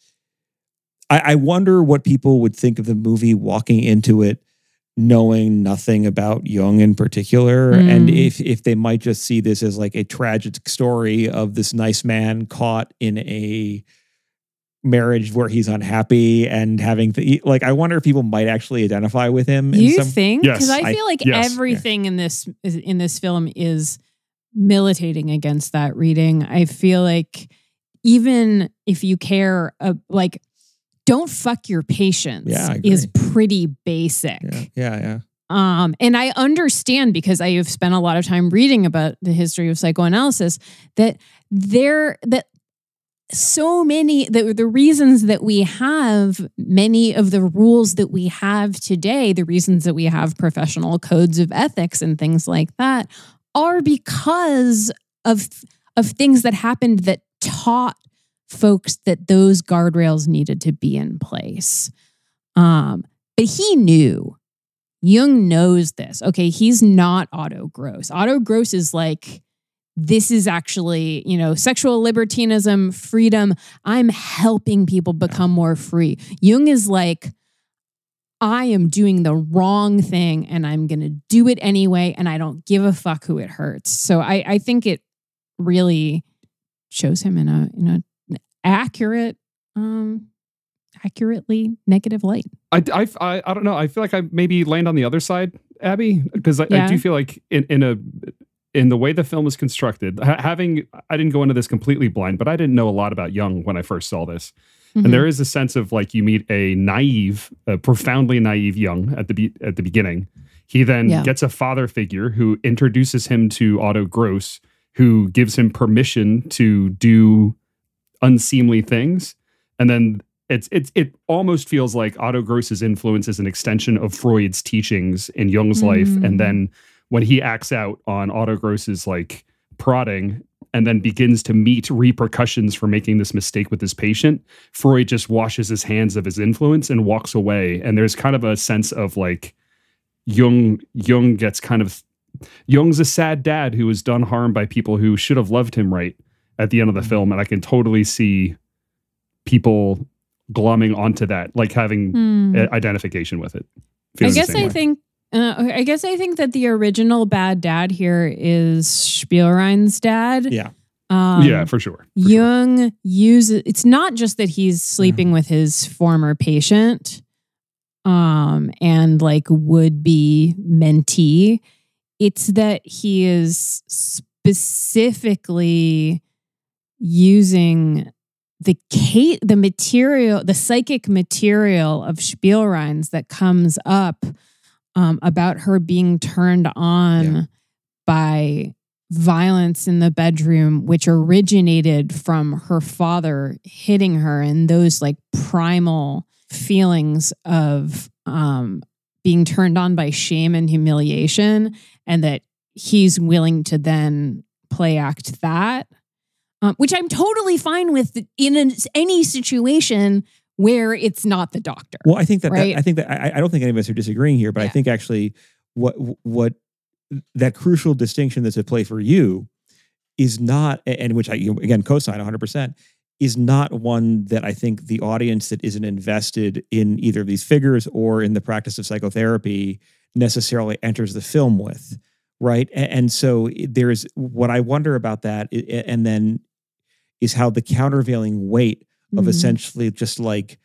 I wonder what people would think of the movie walking into it knowing nothing about Jung in particular, and if they might just see this as like a tragic story of this nice man caught in a marriage where he's unhappy and having to eat. Like, I wonder if people might actually identify with him. You think? Because Yes. I feel like everything in this film is militating against that reading. I feel like even if you care, like, don't fuck your patients is pretty basic. Yeah. And I understand, because I have spent a lot of time reading about the history of psychoanalysis, that so many, the reasons that we have many of the rules that we have today, the reasons that we have professional codes of ethics and things like that, are because of things that happened that taught folks that those guardrails needed to be in place. But he knew. Jung knows this. Okay, he's not Otto Gross. Otto Gross is like, this is actually, sexual libertinism, freedom. I'm helping people become more free. Jung is like, I am doing the wrong thing and I'm going to do it anyway, and I don't give a fuck who it hurts. So I think it really shows him in a accurately negative light. I don't know. I feel like I maybe land on the other side, Abby, because I do feel like in the way the film is constructed, I didn't go into this completely blind, but I didn't know a lot about Jung when I first saw this. Mm-hmm. And there is a sense of like, you meet a profoundly naive Jung at the beginning. He then gets a father figure who introduces him to Otto Gross, who gives him permission to do unseemly things. And then it almost feels like Otto Gross's influence is an extension of Freud's teachings in Jung's life. And then when he acts out on Otto Gross's like prodding and then begins to meet repercussions for making this mistake with his patient, Freud just washes his hands of his influence and walks away. And there's kind of a sense of like Jung gets kind of, Jung's a sad dad who was done harm by people who should have loved him right at the end of the film. And I can totally see people glomming onto that, like having identification with it. I guess I think that the original bad dad here is Spielrein's dad. Yeah. Yeah, for sure. Jung uses, it's not just that he's sleeping with his former patient and like would-be mentee. It's that he is specifically using the psychic material of Spielrein's that comes up about her being turned on by violence in the bedroom, which originated from her father hitting her, and those like primal feelings of being turned on by shame and humiliation, and that he's willing to then play act that, which I'm totally fine with in any situation where it's not the doctor. Well, I think that, right? I don't think any of us are disagreeing here, but I think actually what that crucial distinction that's at play for you is not, and which I again co-sign 100%, is not one that I think the audience that isn't invested in either of these figures or in the practice of psychotherapy necessarily enters the film with, right? And so there's what I wonder about that, and then is how the countervailing weight of essentially just like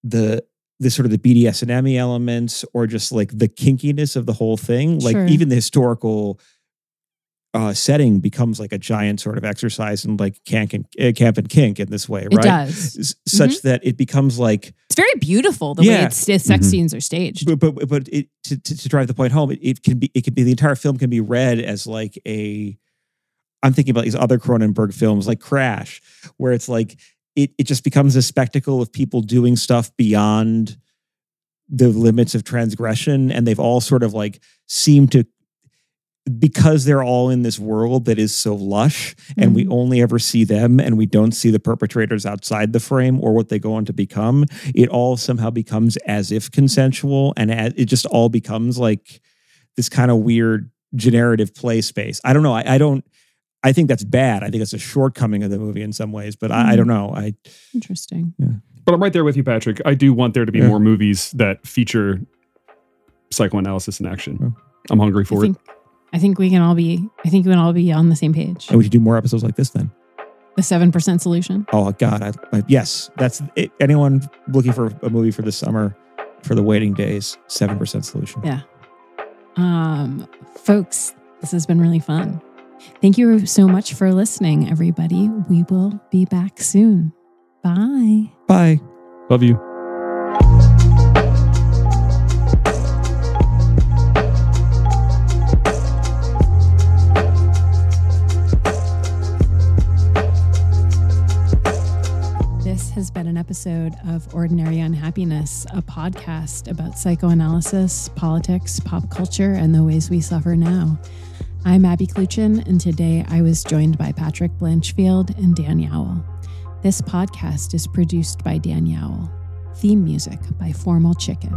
the sort of the BDSM elements, or just like the kinkiness of the whole thing, like even the historical setting becomes like a giant sort of exercise in like camp and kink in this way, right? It does. Such that it becomes like, it's very beautiful the way sex scenes are staged. But it, to drive the point home, it can be the entire film can be read as like I'm thinking about these other Cronenberg films like Crash, where it's like it just becomes a spectacle of people doing stuff beyond the limits of transgression, and they've all sort of like seem to, because they're all in this world that is so lush, and we only ever see them and we don't see the perpetrators outside the frame or what they go on to become, it all somehow becomes as if consensual, and it just all becomes like this kind of weird generative play space. I don't know. I think that's bad. I think it's a shortcoming of the movie in some ways, but I don't know. Interesting. Yeah. But I'm right there with you, Patrick. I do want there to be more movies that feature psychoanalysis in action. I'm hungry for it. I think we can all be on the same page. And we should do more episodes like this then. The 7% Solution. Oh God. Yes, that's it. Anyone looking for a movie for this summer for the waiting days, 7% Solution. Yeah. Folks, this has been really fun. Thank you so much for listening, everybody. We will be back soon. Bye. Bye. Love you. This has been an episode of Ordinary Unhappiness, a podcast about psychoanalysis, politics, pop culture, and the ways we suffer now. I'm Abby Kluchin, and today I was joined by Patrick Blanchfield and Dan Yowell. This podcast is produced by Dan Yowell. Theme music by Formal Chicken.